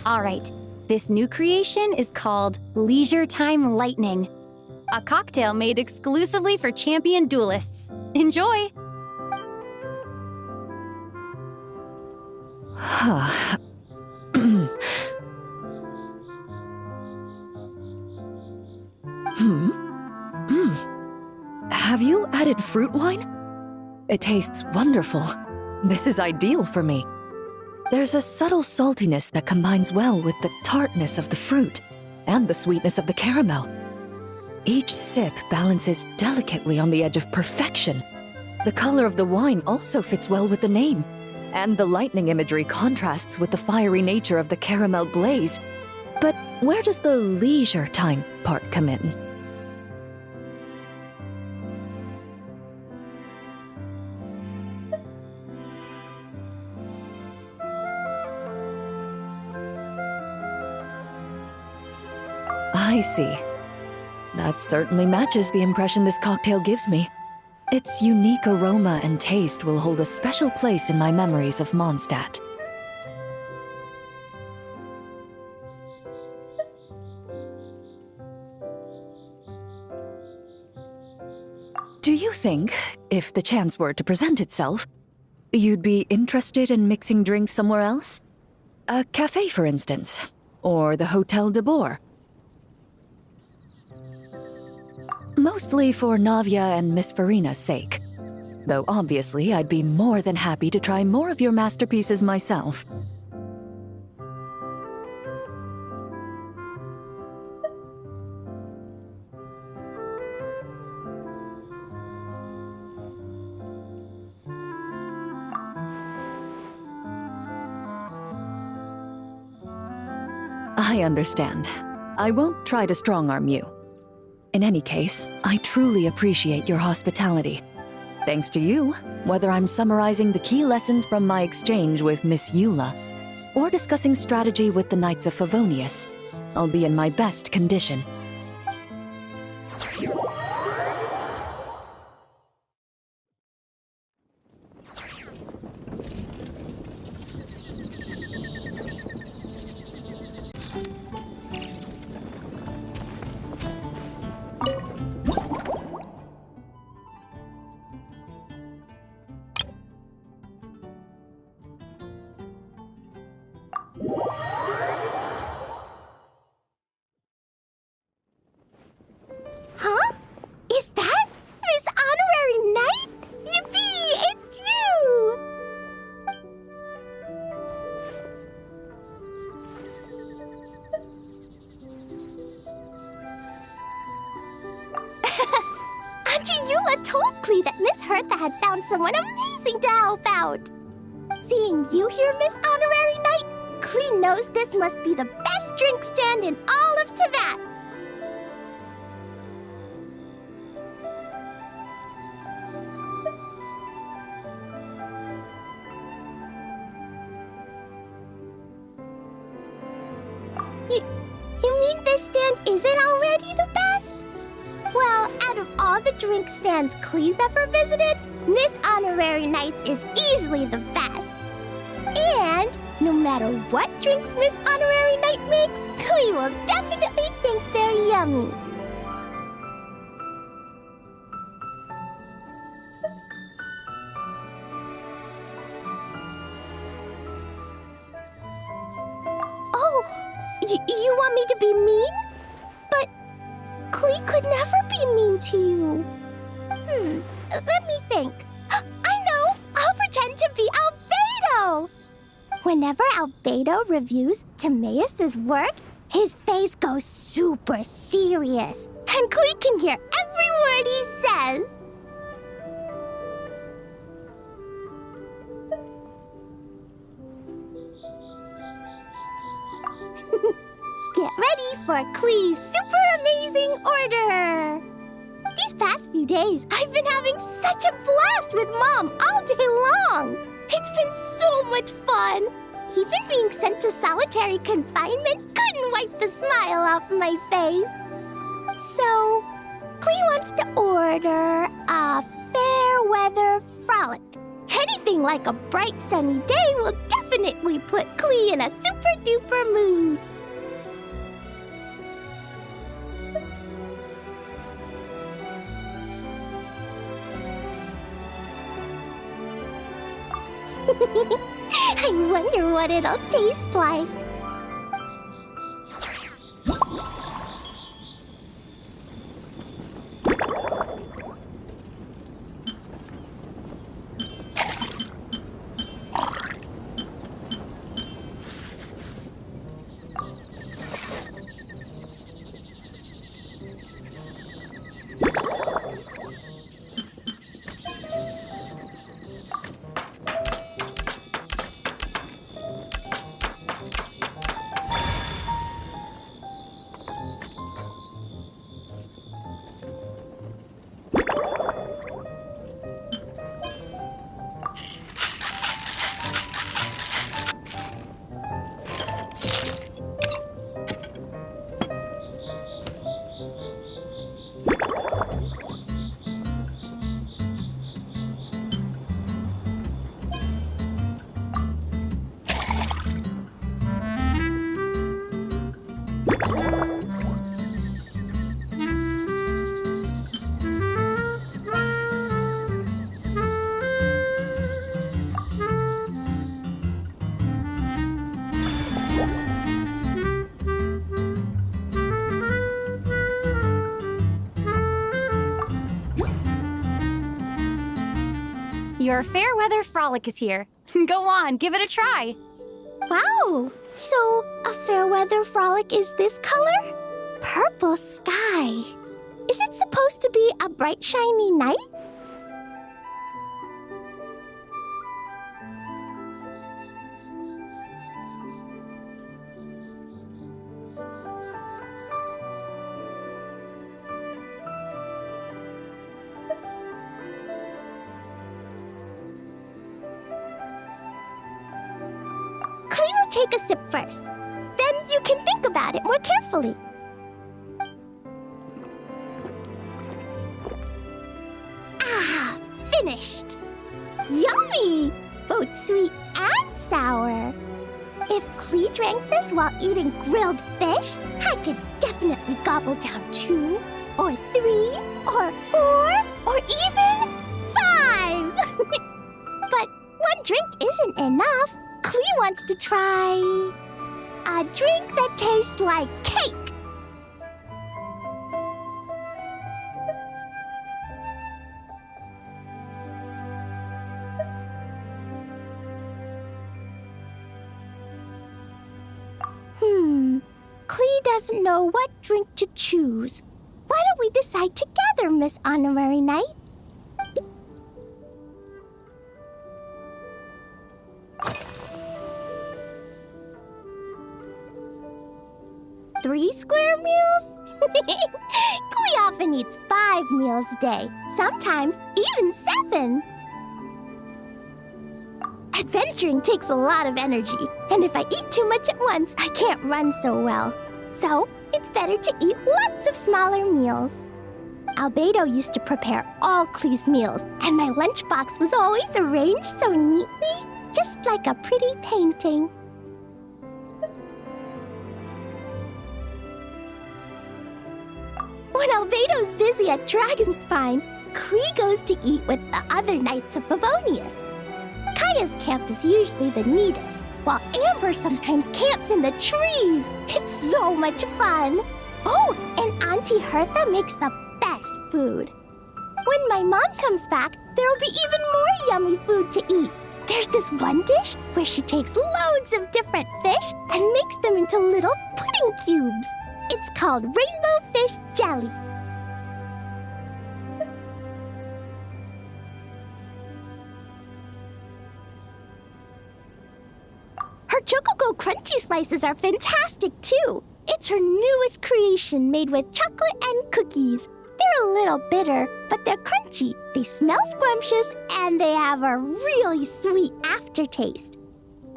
All right, this new creation is called Leisure Time Lightning, a cocktail made exclusively for champion duelists. Enjoy! Have you added fruit wine? It tastes wonderful. This is ideal for me. There's a subtle saltiness that combines well with the tartness of the fruit and the sweetness of the caramel. Each sip balances delicately on the edge of perfection. The color of the wine also fits well with the name, and the lightning imagery contrasts with the fiery nature of the caramel glaze. But where does the leisure time part come in? I see. That certainly matches the impression this cocktail gives me. Its unique aroma and taste will hold a special place in my memories of Mondstadt. Do you think, if the chance were to present itself, you'd be interested in mixing drinks somewhere else? A cafe, for instance, or the Hotel de Boer? Mostly for Navia and Miss Farina's sake. Though obviously I'd be more than happy to try more of your masterpieces myself. I understand. I won't try to strong-arm you. In any case, I truly appreciate your hospitality. Thanks to you, whether I'm summarizing the key lessons from my exchange with Miss Eula, or discussing strategy with the Knights of Favonius, I'll be in my best condition. Huh? Is that Miss Honorary Knight? Yippee! It's you! Auntie Eula told Klee that Miss Hertha had found someone amazing to help out. Seeing you here, Miss Honorary Knight, Klee knows this must be the best drink stand in all of Teyvat. You mean this stand isn't already the best? Well, out of all the drink stands Klee's ever visited, Miss Honorary Knight's is easily the best. And no matter what drinks Miss Honorary Knight makes, Klee will definitely think they're yummy. Oh, you want me to be mean? But Klee could never be mean to you. Let me think. I know! I'll pretend to be Albedo! Whenever Albedo reviews Timaeus' work, his face goes super serious, and Klee can hear every word he says. Get ready for Klee's super amazing order! These past few days, I've been having such a blast with Mom all day long! It's been so much fun! Even being sent to solitary confinement couldn't wipe the smile off my face. So, Klee wants to order a fair weather frolic. Anything like a bright sunny day will definitely put Klee in a super duper mood. I wonder what it'll taste like. Your Fairweather Frolic is here. Go on, give it a try. Wow! So, a Fairweather Frolic is this color? Purple sky. Is it supposed to be a bright, shiny night? Cleve will take a sip first. Then you can think about it more carefully. Ah, finished. Yummy! Both sweet and sour. If Klee drank this while eating grilled fish, I could definitely gobble down 2, or 3, or 4, or even 5! But one drink isn't enough. Klee wants to try a drink that tastes like cake. Klee doesn't know what drink to choose. Why don't we decide together, Miss Honorary Knight? Three square meals? Klee often eats 5 meals a day, sometimes even 7. Adventuring takes a lot of energy, and if I eat too much at once, I can't run so well. So, it's better to eat lots of smaller meals. Albedo used to prepare all Klee's meals, and my lunchbox was always arranged so neatly, just like a pretty painting. When Albedo's busy at Dragonspine, Klee goes to eat with the other Knights of Favonius. Kaya's camp is usually the neatest, while Amber sometimes camps in the trees. It's so much fun. Oh, and Auntie Hertha makes the best food. When my mom comes back, there'll be even more yummy food to eat. There's this one dish where she takes loads of different fish and makes them into little pudding cubes. It's called rainbow fish jelly. Her Chocogo Crunchy Slices are fantastic, too. It's her newest creation made with chocolate and cookies. They're a little bitter, but they're crunchy. They smell scrumptious, and they have a really sweet aftertaste.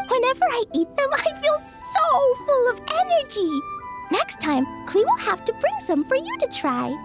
Whenever I eat them, I feel so full of energy. Next time, Klee will have to bring some for you to try.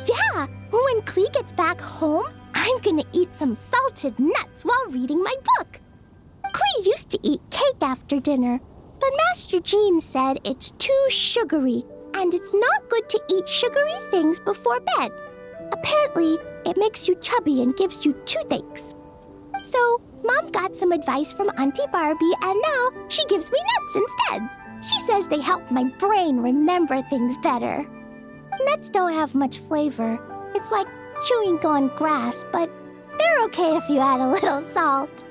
Yeah, when Klee gets back home, I'm gonna eat some salted nuts while reading my book. Klee used to eat cake after dinner, but Master Jean said it's too sugary, and it's not good to eat sugary things before bed. Apparently, it makes you chubby and gives you toothaches. So, Mom got some advice from Auntie Barbie, and now she gives me nuts instead. She says they help my brain remember things better. Nuts don't have much flavor. It's like chewing on grass, but they're okay if you add a little salt.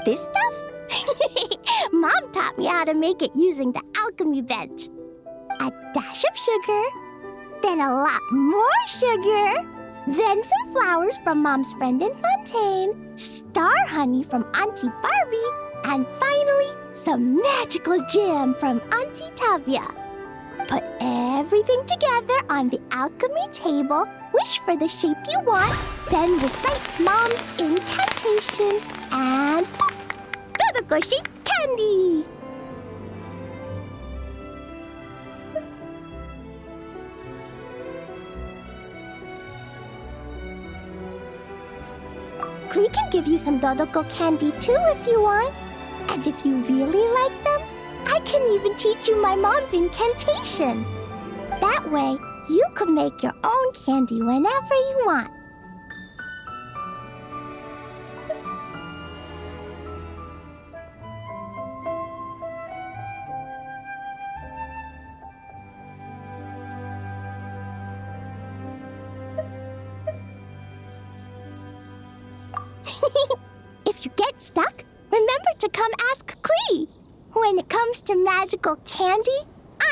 This stuff? Mom taught me how to make it using the alchemy bench. A dash of sugar, then a lot more sugar, then some flowers from Mom's friend in Fontaine, star honey from Auntie Barbie, and finally, some magical jam from Auntie Tavia. Put everything together on the alchemy table, wish for the shape you want, then recite Mom's incantation, and poof! Dodokoshi candy! Klee can give you some Dodoko candy too if you want. And if you really like them, I can even teach you my mom's incantation. That way, you can make your own candy whenever you want. If you get stuck, remember to come ask Klee. When it comes to magical candy,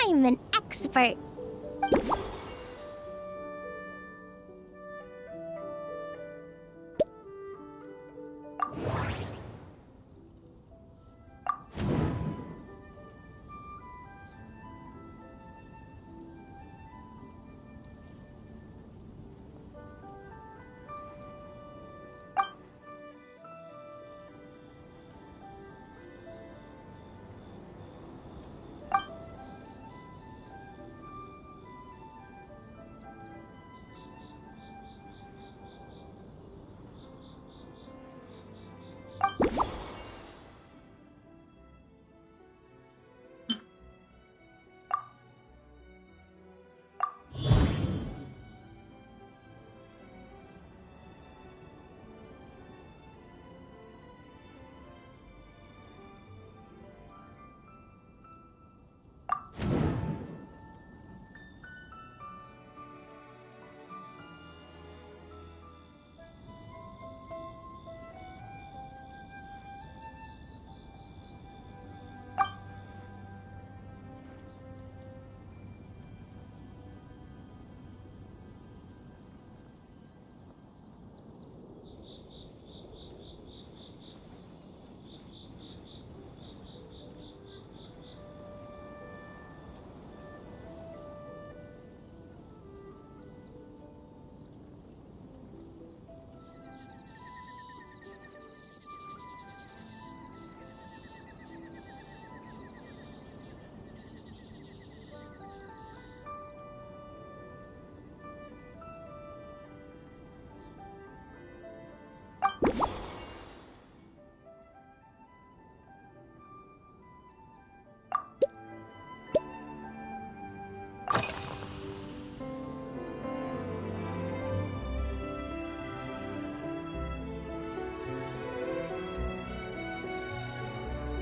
I'm an expert.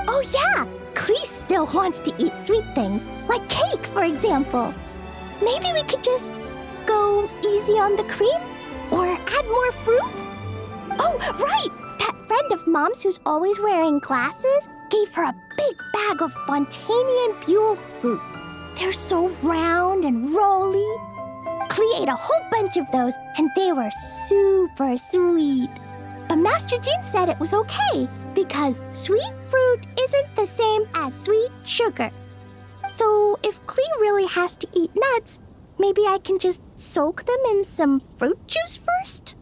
Oh yeah, Klee still wants to eat sweet things, like cake, for example. Maybe we could just go easy on the cream? Or add more fruit? Oh, right! That friend of Mom's who's always wearing glasses gave her a big bag of Fontainian Buell fruit. They're so round and rolly. Klee ate a whole bunch of those, and they were super sweet. But Master Jean said it was okay, because sweet fruit isn't the same as sweet sugar. So if Klee really has to eat nuts, maybe I can just soak them in some fruit juice first?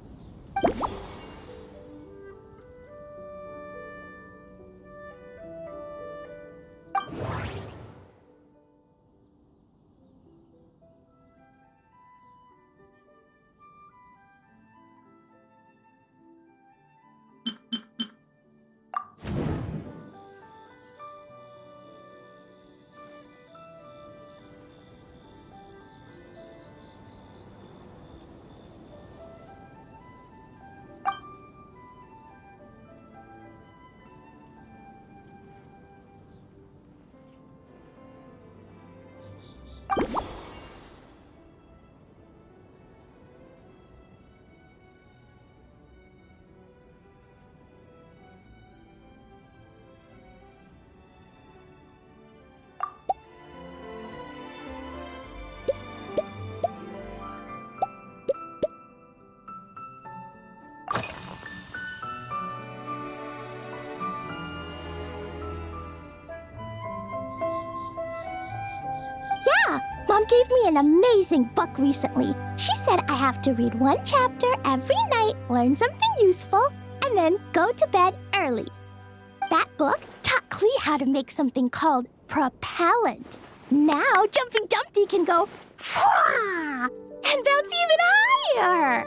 Yeah, Mom gave me an amazing book recently. She said I have to read one chapter every night, learn something useful, and then go to bed early. That book taught Klee how to make something called propellant. Now Jumpy Dumpty can go Fwah! And bounce even higher.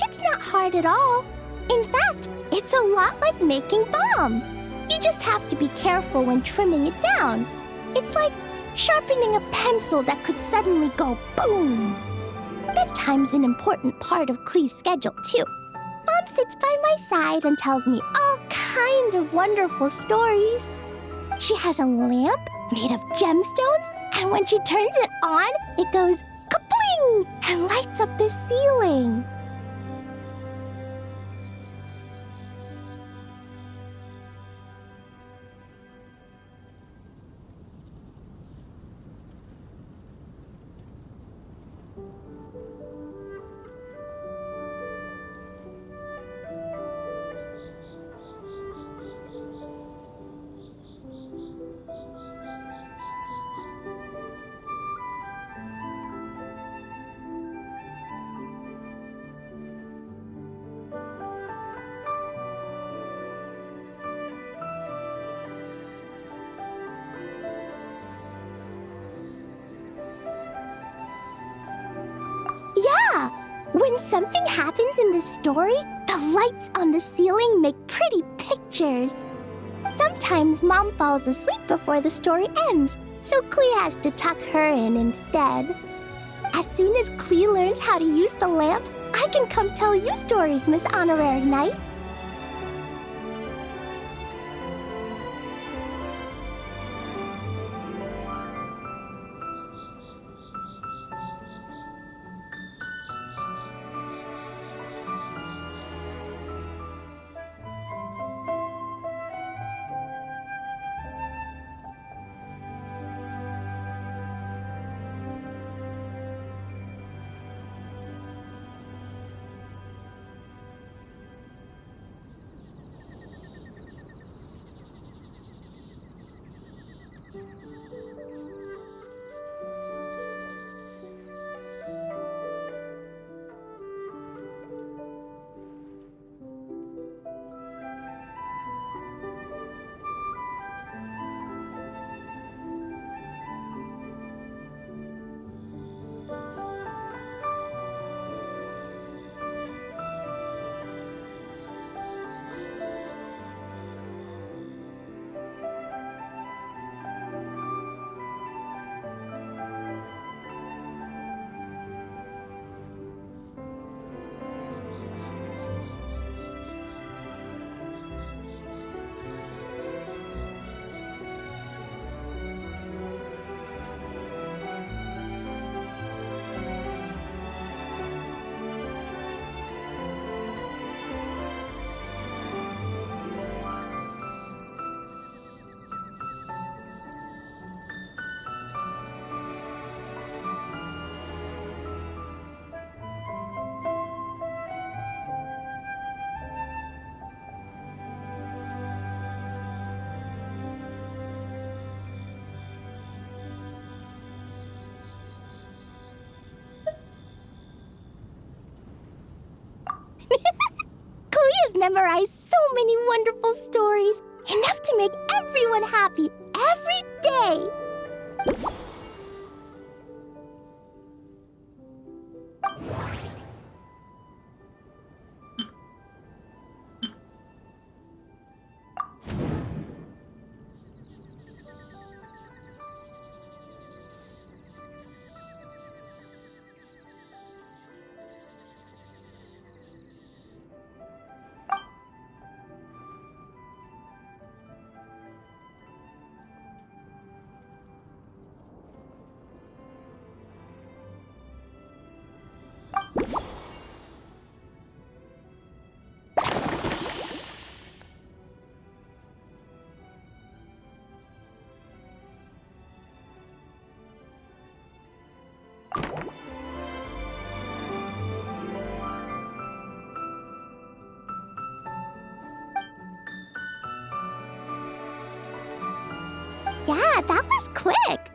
It's not hard at all. In fact, it's a lot like making bombs. You just have to be careful when trimming it down. It's like sharpening a pencil that could suddenly go boom. Bedtime's an important part of Klee's schedule, too. Mom sits by my side and tells me all kinds of wonderful stories. She has a lamp made of gemstones, and when she turns it on, it goes kabling and lights up the ceiling. Yeah! When something happens in the story, the lights on the ceiling make pretty pictures. Sometimes Mom falls asleep before the story ends, so Klee has to tuck her in instead. As soon as Klee learns how to use the lamp, I can come tell you stories, Miss Honorary Knight. Klee has memorized so many wonderful stories, enough to make everyone happy every day. Yeah, that was quick.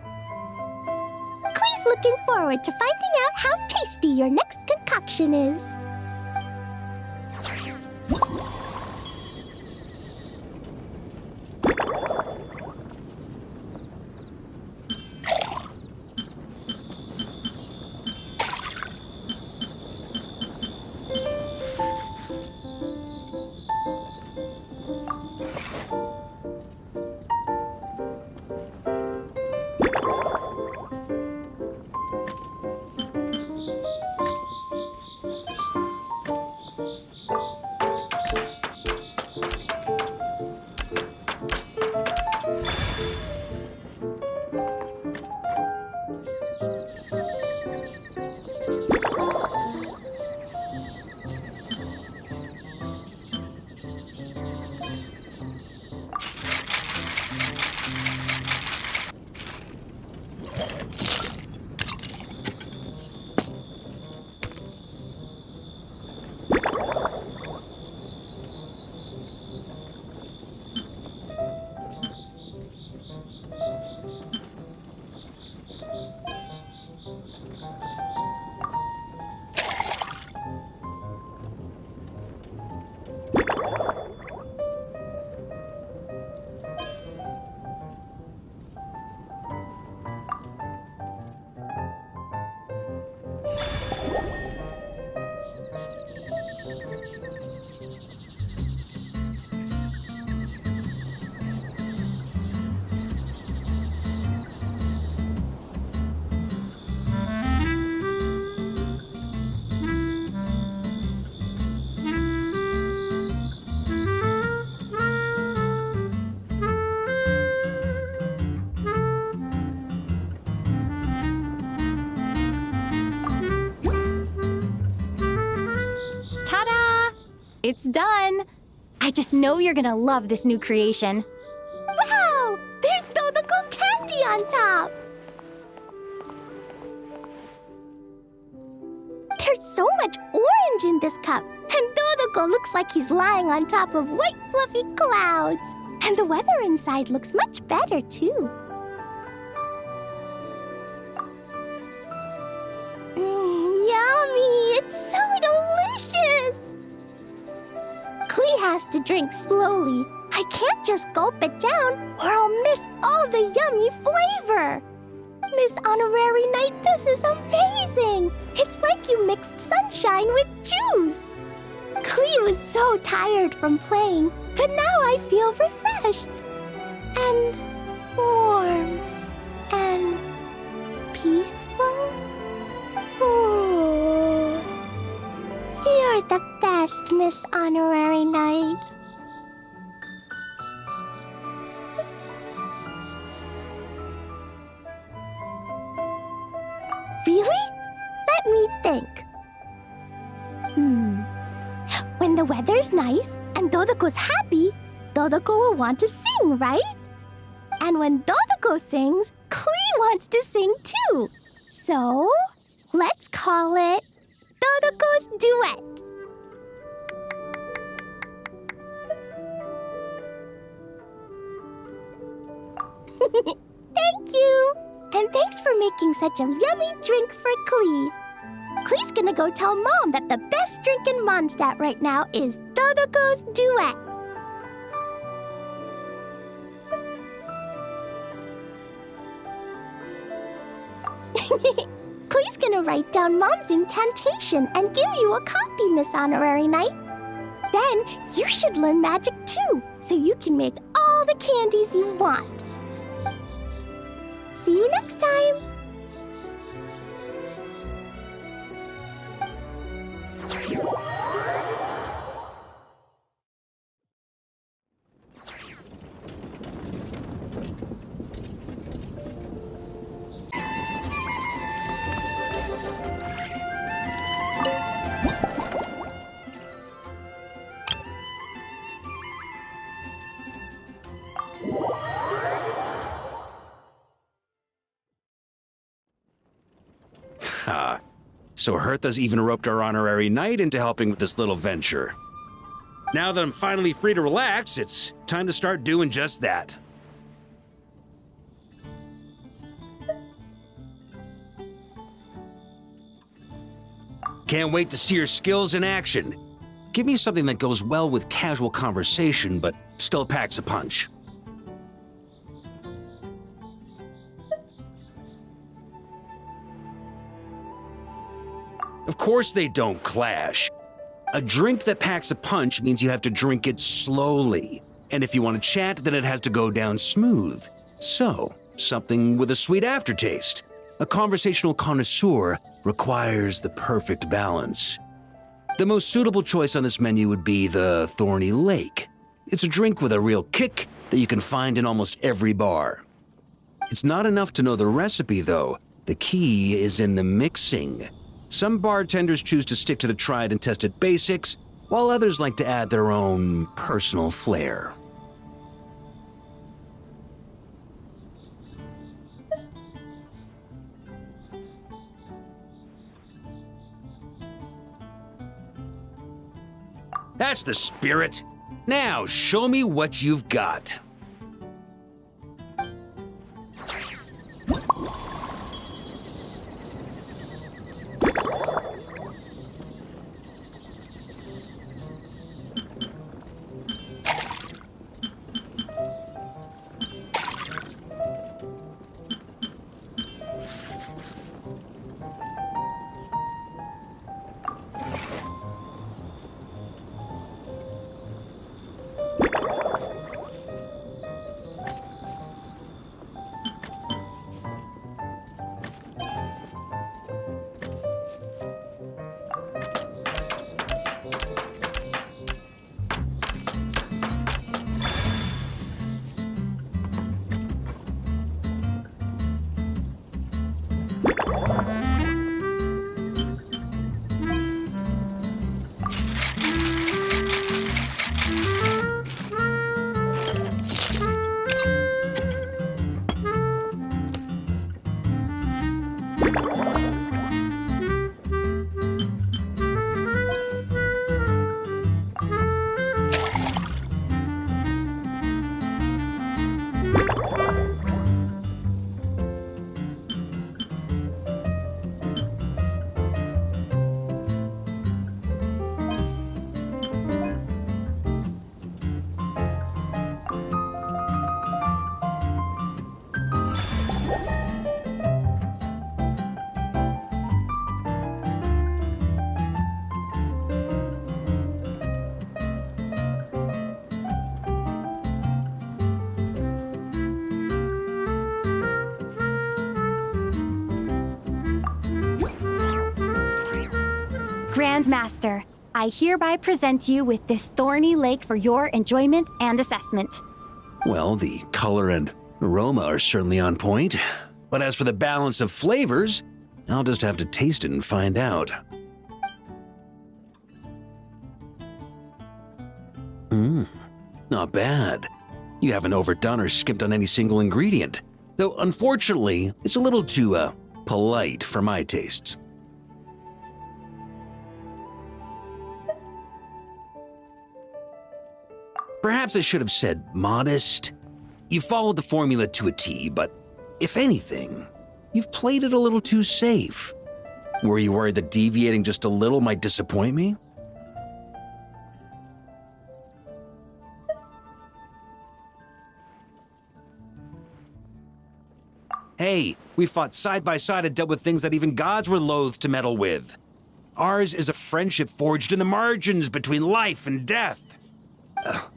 Klee's looking forward to finding out how tasty your next concoction is. It's done! I just know you're gonna love this new creation. Wow! There's Dodoko candy on top! There's so much orange in this cup, and Dodoko looks like he's lying on top of white fluffy clouds. And the weather inside looks much better, too. Yummy! It's so delicious! Klee has to drink slowly. I can't just gulp it down, or I'll miss all the yummy flavor. Miss Honorary Knight, this is amazing! It's like you mixed sunshine with juice. Klee was so tired from playing, but now I feel refreshed. And warm. And peaceful. Ooh. You're the best, Miss Honorary Knight. Really? Let me think. When the weather's nice and Dodoko's happy, Dodoko will want to sing, right? And when Dodoko sings, Klee wants to sing too. So, let's call it Dodoko's Duet. Thank you! And thanks for making such a yummy drink for Klee. Klee's gonna go tell Mom that the best drink in Mondstadt right now is Dodoko's Duet. Klee's gonna write down Mom's incantation and give you a copy, Miss Honorary Knight. Then you should learn magic too, so you can make all the candies you want. See you next time! So Hertha's even roped our honorary knight into helping with this little venture. Now that I'm finally free to relax, it's time to start doing just that. Can't wait to see your skills in action. Give me something that goes well with casual conversation, but still packs a punch. Of course they don't clash. A drink that packs a punch means you have to drink it slowly. And if you want to chat, then it has to go down smooth. So, something with a sweet aftertaste. A conversational connoisseur requires the perfect balance. The most suitable choice on this menu would be the Thorny Lake. It's a drink with a real kick that you can find in almost every bar. It's not enough to know the recipe, though. The key is in the mixing. Some bartenders choose to stick to the tried and tested basics, while others like to add their own personal flair. That's the spirit. Now, show me what you've got. Grandmaster, I hereby present you with this Thorny Lake for your enjoyment and assessment. Well, the color and aroma are certainly on point. But as for the balance of flavors, I'll just have to taste it and find out. Not bad. You haven't overdone or skimped on any single ingredient. Though, unfortunately, it's a little too, polite for my tastes. Perhaps I should have said modest. You followed the formula to a T, but if anything, you've played it a little too safe. Were you worried that deviating just a little might disappoint me? Hey, we fought side by side and dealt with things that even gods were loath to meddle with. Ours is a friendship forged in the margins between life and death.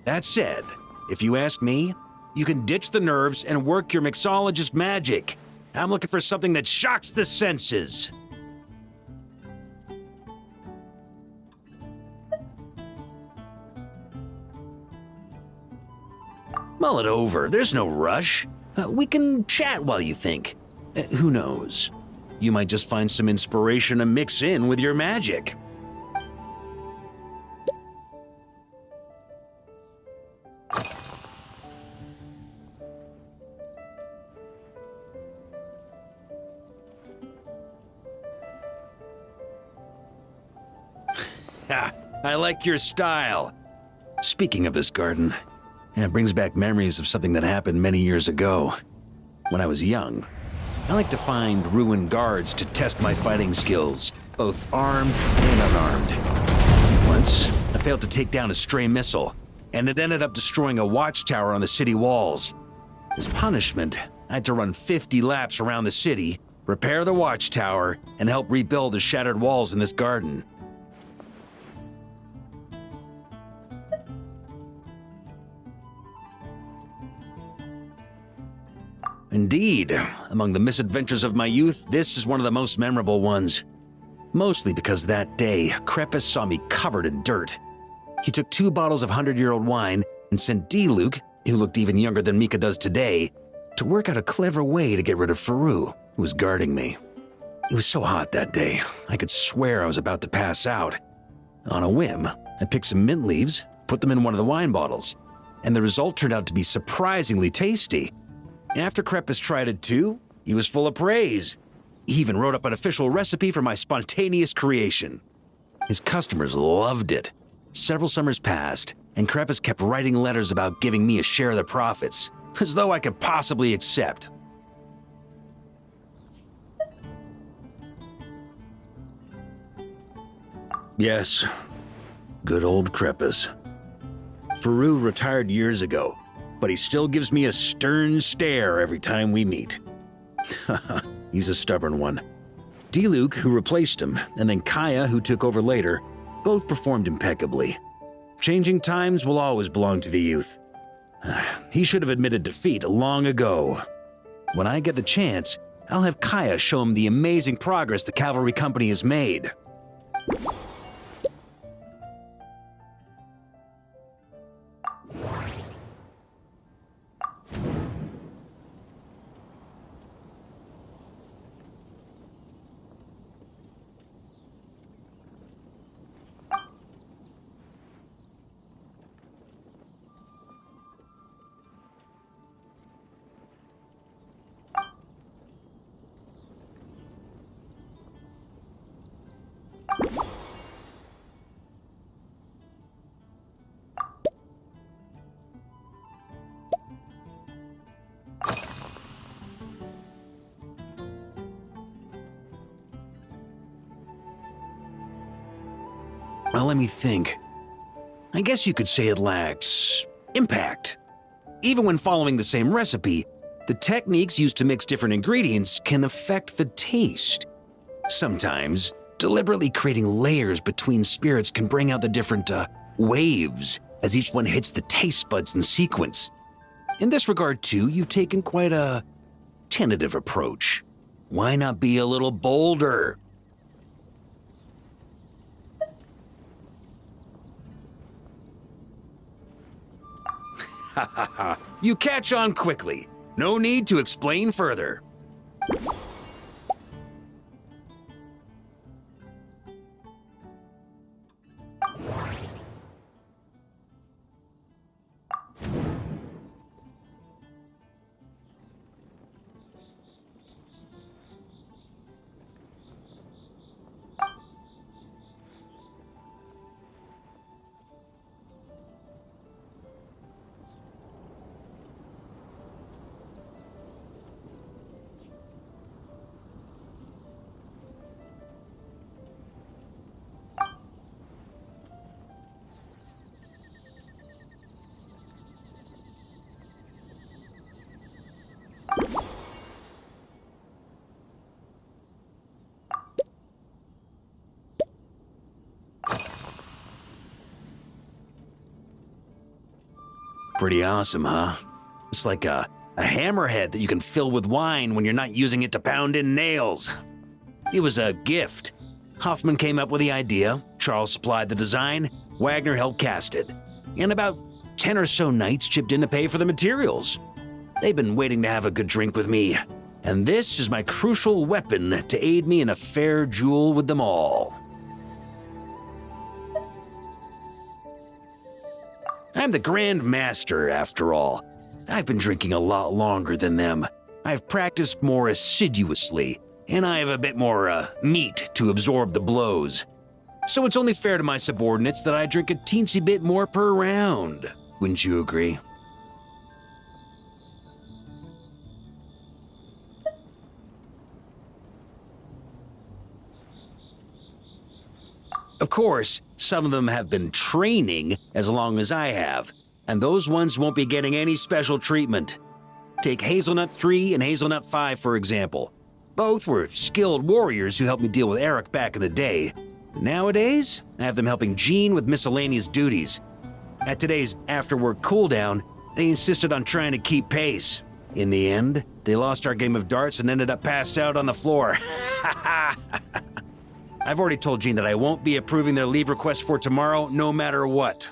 That said, if you ask me, you can ditch the nerves and work your mixologist magic. I'm looking for something that shocks the senses. Mull it over, there's no rush. We can chat while you think. Who knows? You might just find some inspiration to mix in with your magic. I like your style. Speaking of this garden, it brings back memories of something that happened many years ago. When I was young, I like to find ruined guards to test my fighting skills, both armed and unarmed. Once, I failed to take down a stray missile, and it ended up destroying a watchtower on the city walls. As punishment, I had to run 50 laps around the city, repair the watchtower, and help rebuild the shattered walls in this garden. Indeed, among the misadventures of my youth, this is one of the most memorable ones. Mostly because that day, Crepus saw me covered in dirt. He took 2 bottles of 100-year-old wine and sent D-Luke, who looked even younger than Mika does today, to work out a clever way to get rid of Faru, who was guarding me. It was so hot that day, I could swear I was about to pass out. On a whim, I picked some mint leaves, put them in one of the wine bottles, and the result turned out to be surprisingly tasty. After Crepus tried it too, he was full of praise. He even wrote up an official recipe for my spontaneous creation. His customers loved it. Several summers passed, and Crepus kept writing letters about giving me a share of the profits, as though I could possibly accept. Yes, good old Crepus. Faru retired years ago, but he still gives me a stern stare every time we meet. He's a stubborn one. D-Luke, who replaced him, and then Kaya, who took over later, both performed impeccably. Changing times will always belong to the youth. He should have admitted defeat long ago. When I get the chance, I'll have Kaya show him the amazing progress the cavalry company has made. Well, let me think. I guess you could say it lacks impact. Even when following the same recipe, the techniques used to mix different ingredients can affect the taste. Sometimes, deliberately creating layers between spirits can bring out the different waves as each one hits the taste buds in sequence. In this regard, too, you've taken quite a tentative approach. Why not be a little bolder? Ha ha ha, you catch on quickly. No need to explain further. Pretty awesome, huh? It's like a hammerhead that you can fill with wine when you're not using it to pound in nails. It was a gift. Hoffman came up with the idea, Charles supplied the design, Wagner helped cast it, and about 10 or so knights chipped in to pay for the materials. They've been waiting to have a good drink with me, and this is my crucial weapon to aid me in a fair duel with them all. I'm the Grand Master, after all. I've been drinking a lot longer than them. I've practiced more assiduously, and I have a bit more meat to absorb the blows. So it's only fair to my subordinates that I drink a teensy bit more per round. Wouldn't you agree? Of course, some of them have been training as long as I have, and those ones won't be getting any special treatment. Take Hazelnut 3 and Hazelnut 5, for example. Both were skilled warriors who helped me deal with Eric back in the day. Nowadays, I have them helping Jean with miscellaneous duties. At today's after-work cooldown, they insisted on trying to keep pace. In the end, they lost our game of darts and ended up passed out on the floor. I've already told Jean that I won't be approving their leave request for tomorrow, no matter what.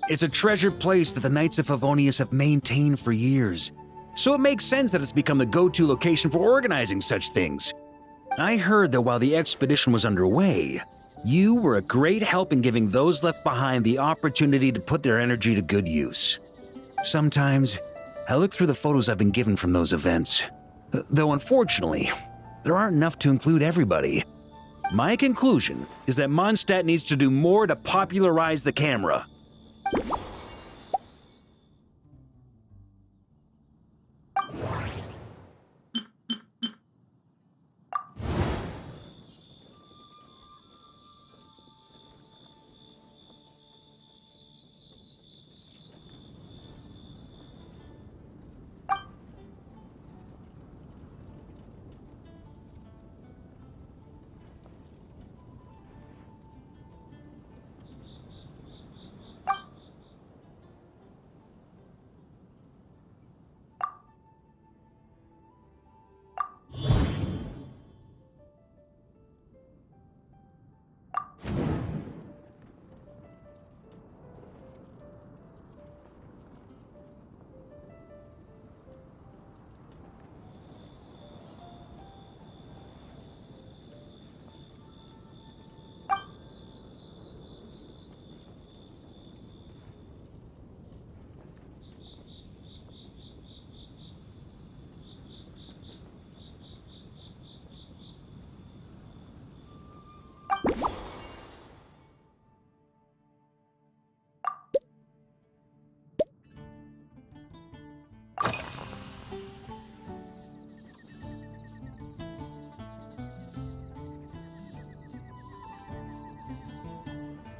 It's a treasured place that the Knights of Favonius have maintained for years, so it makes sense that it's become the go-to location for organizing such things. I heard that while the expedition was underway, you were a great help in giving those left behind the opportunity to put their energy to good use. Sometimes, I look through the photos I've been given from those events, though unfortunately, there aren't enough to include everybody. My conclusion is that Mondstadt needs to do more to popularize the camera.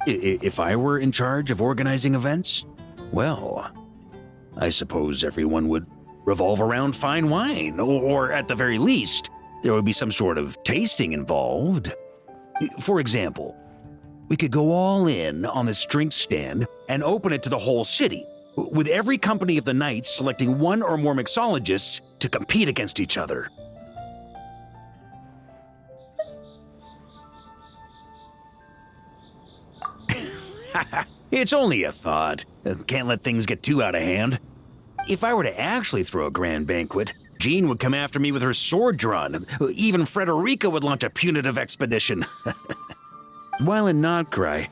If I were in charge of organizing events, well, I suppose everyone would revolve around fine wine, or at the very least, there would be some sort of tasting involved. For example, we could go all in on this drink stand and open it to the whole city, with every company of the Knights selecting one or more mixologists to compete against each other. It's only a thought. Can't let things get too out of hand. If I were to actually throw a grand banquet, Jean would come after me with her sword drawn. Even Frederica would launch a punitive expedition. While in Notcry,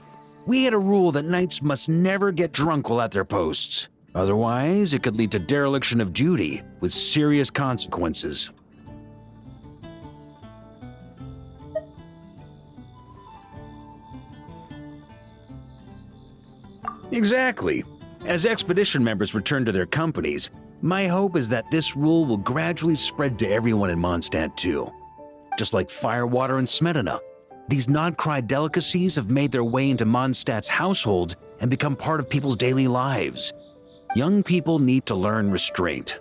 we had a rule that knights must never get drunk while at their posts. Otherwise, it could lead to dereliction of duty, with serious consequences. Exactly. As expedition members return to their companies, my hope is that this rule will gradually spread to everyone in Mondstadt too. Just like firewater and smetana, these Notcry delicacies have made their way into Mondstadt's households and become part of people's daily lives. Young people need to learn restraint.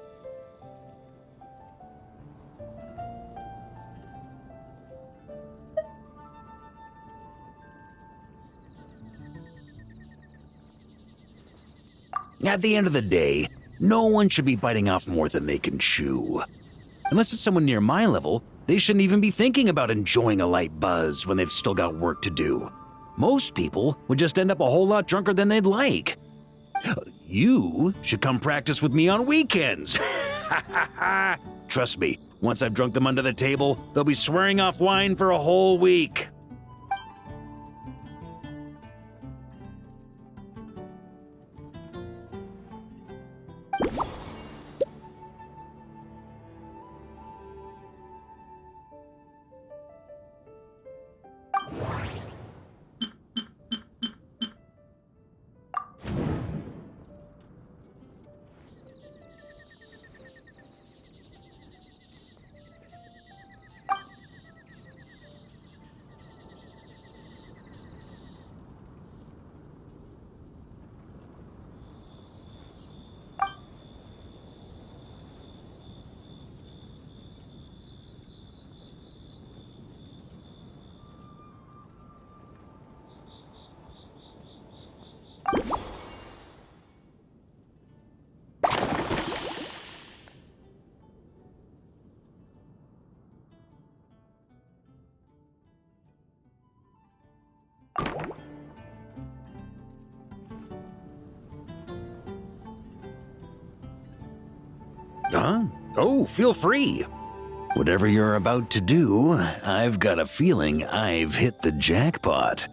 At the end of the day, no one should be biting off more than they can chew. Unless it's someone near my level, they shouldn't even be thinking about enjoying a light buzz when they've still got work to do. Most people would just end up a whole lot drunker than they'd like. You should come practice with me on weekends. Trust me, once I've drunk them under the table, they'll be swearing off wine for a whole week. Huh? Oh, feel free. Whatever you're about to do, I've got a feeling I've hit the jackpot.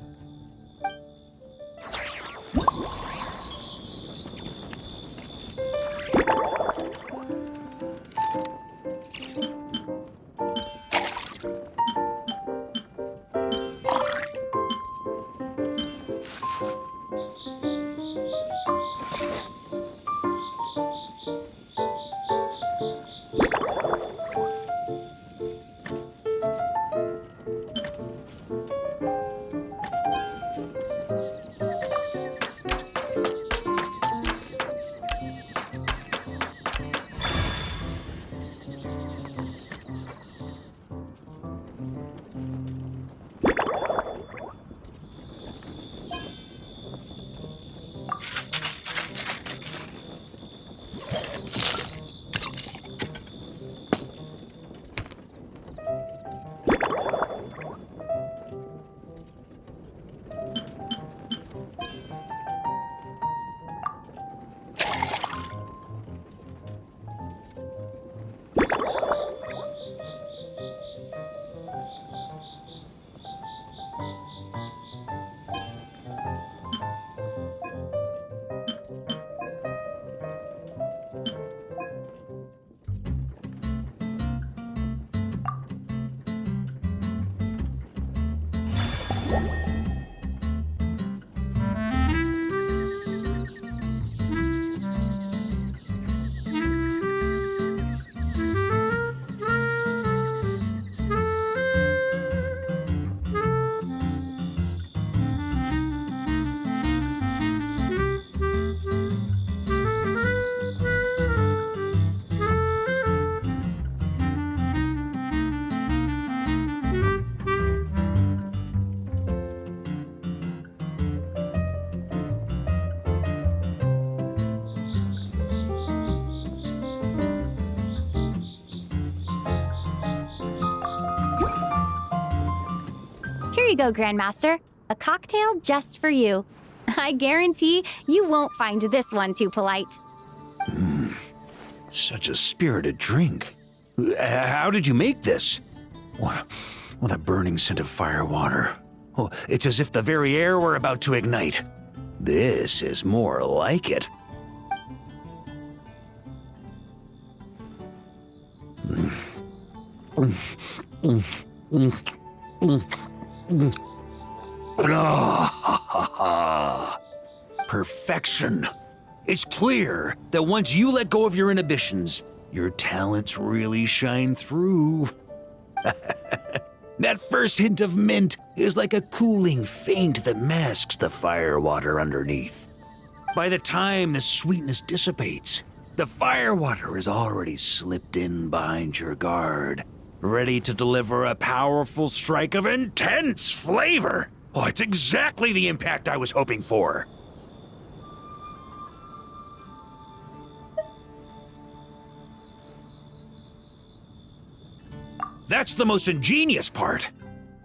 Here you go, Grandmaster. A cocktail just for you. I guarantee you won't find this one too polite. Such a spirited drink. How did you make this? What a burning scent of firewater. Oh, it's as if the very air were about to ignite. This is more like it. Perfection. It's clear that once you let go of your inhibitions, your talents really shine through. That first hint of mint is like a cooling feint that masks the firewater underneath. By the time the sweetness dissipates, the firewater is already slipped in behind your guard, ready to deliver a powerful strike of intense flavor. Oh, it's exactly the impact I was hoping for. That's the most ingenious part.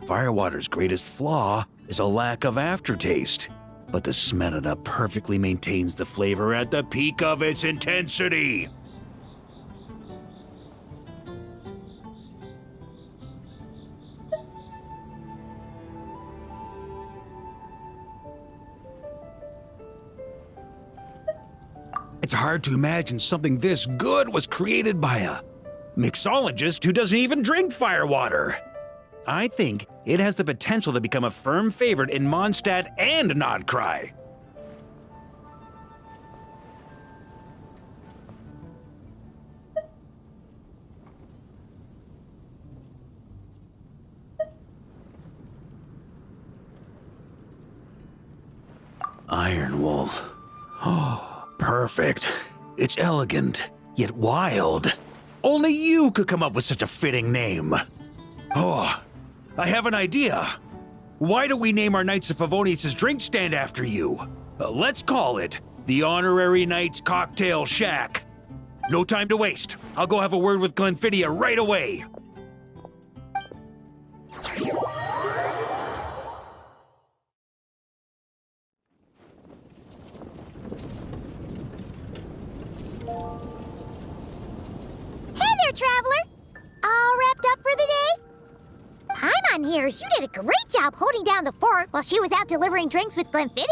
Firewater's greatest flaw is a lack of aftertaste, but the Smetana perfectly maintains the flavor at the peak of its intensity. It's hard to imagine something this good was created by a mixologist who doesn't even drink firewater. I think it has the potential to become a firm favorite in Mondstadt and Nodcry. Iron Wolf. Oh, perfect. It's elegant, yet wild. Only you could come up with such a fitting name. Oh, I have an idea. Why don't we name our Knights of Favonius' drink stand after you? Let's call it the Honorary Knights Cocktail Shack. No time to waste. I'll go have a word with Glenfiddich right away. Hey there, traveler! All wrapped up for the day? Paimon hears you did a great job holding down the fort while she was out delivering drinks with Glenfiddich.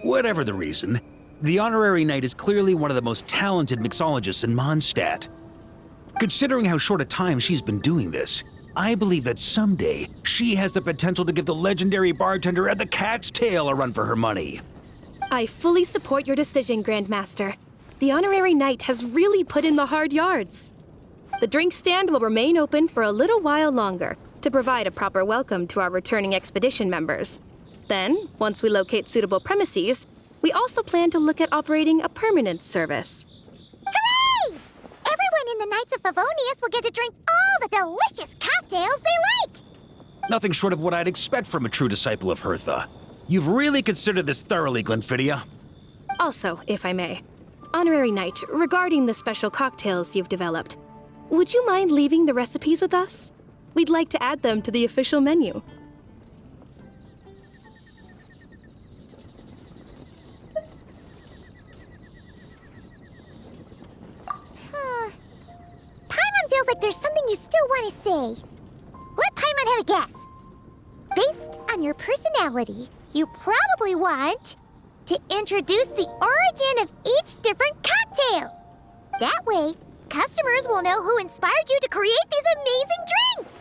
Whatever the reason, the Honorary Knight is clearly one of the most talented mixologists in Mondstadt. Considering how short a time she's been doing this, I believe that someday she has the potential to give the legendary bartender at the Cat's Tail a run for her money. I fully support your decision, Grandmaster. The Honorary Knight has really put in the hard yards. The drink stand will remain open for a little while longer to provide a proper welcome to our returning expedition members. Then, once we locate suitable premises, we also plan to look at operating a permanent service. Hooray! Everyone in the Knights of Favonius will get to drink all the delicious cocktails they like! Nothing short of what I'd expect from a true disciple of Hertha. You've really considered this thoroughly, Glenfiddich. Also, if I may, Honorary Knight, regarding the special cocktails you've developed, would you mind leaving the recipes with us? We'd like to add them to the official menu. Paimon feels like there's something you still want to say. Let Paimon have a guess. Based on your personality, you probably want to introduce the origin of each different cocktail. That way, customers will know who inspired you to create these amazing drinks.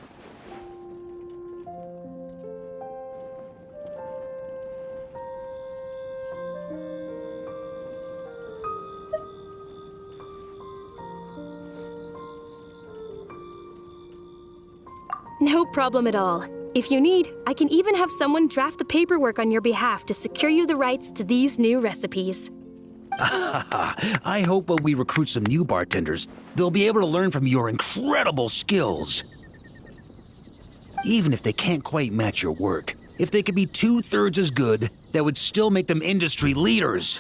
No problem at all. If you need, I can even have someone draft the paperwork on your behalf to secure you the rights to these new recipes. I hope when we recruit some new bartenders, they'll be able to learn from your incredible skills. Even if they can't quite match your work, if they could be 2/3 as good, that would still make them industry leaders.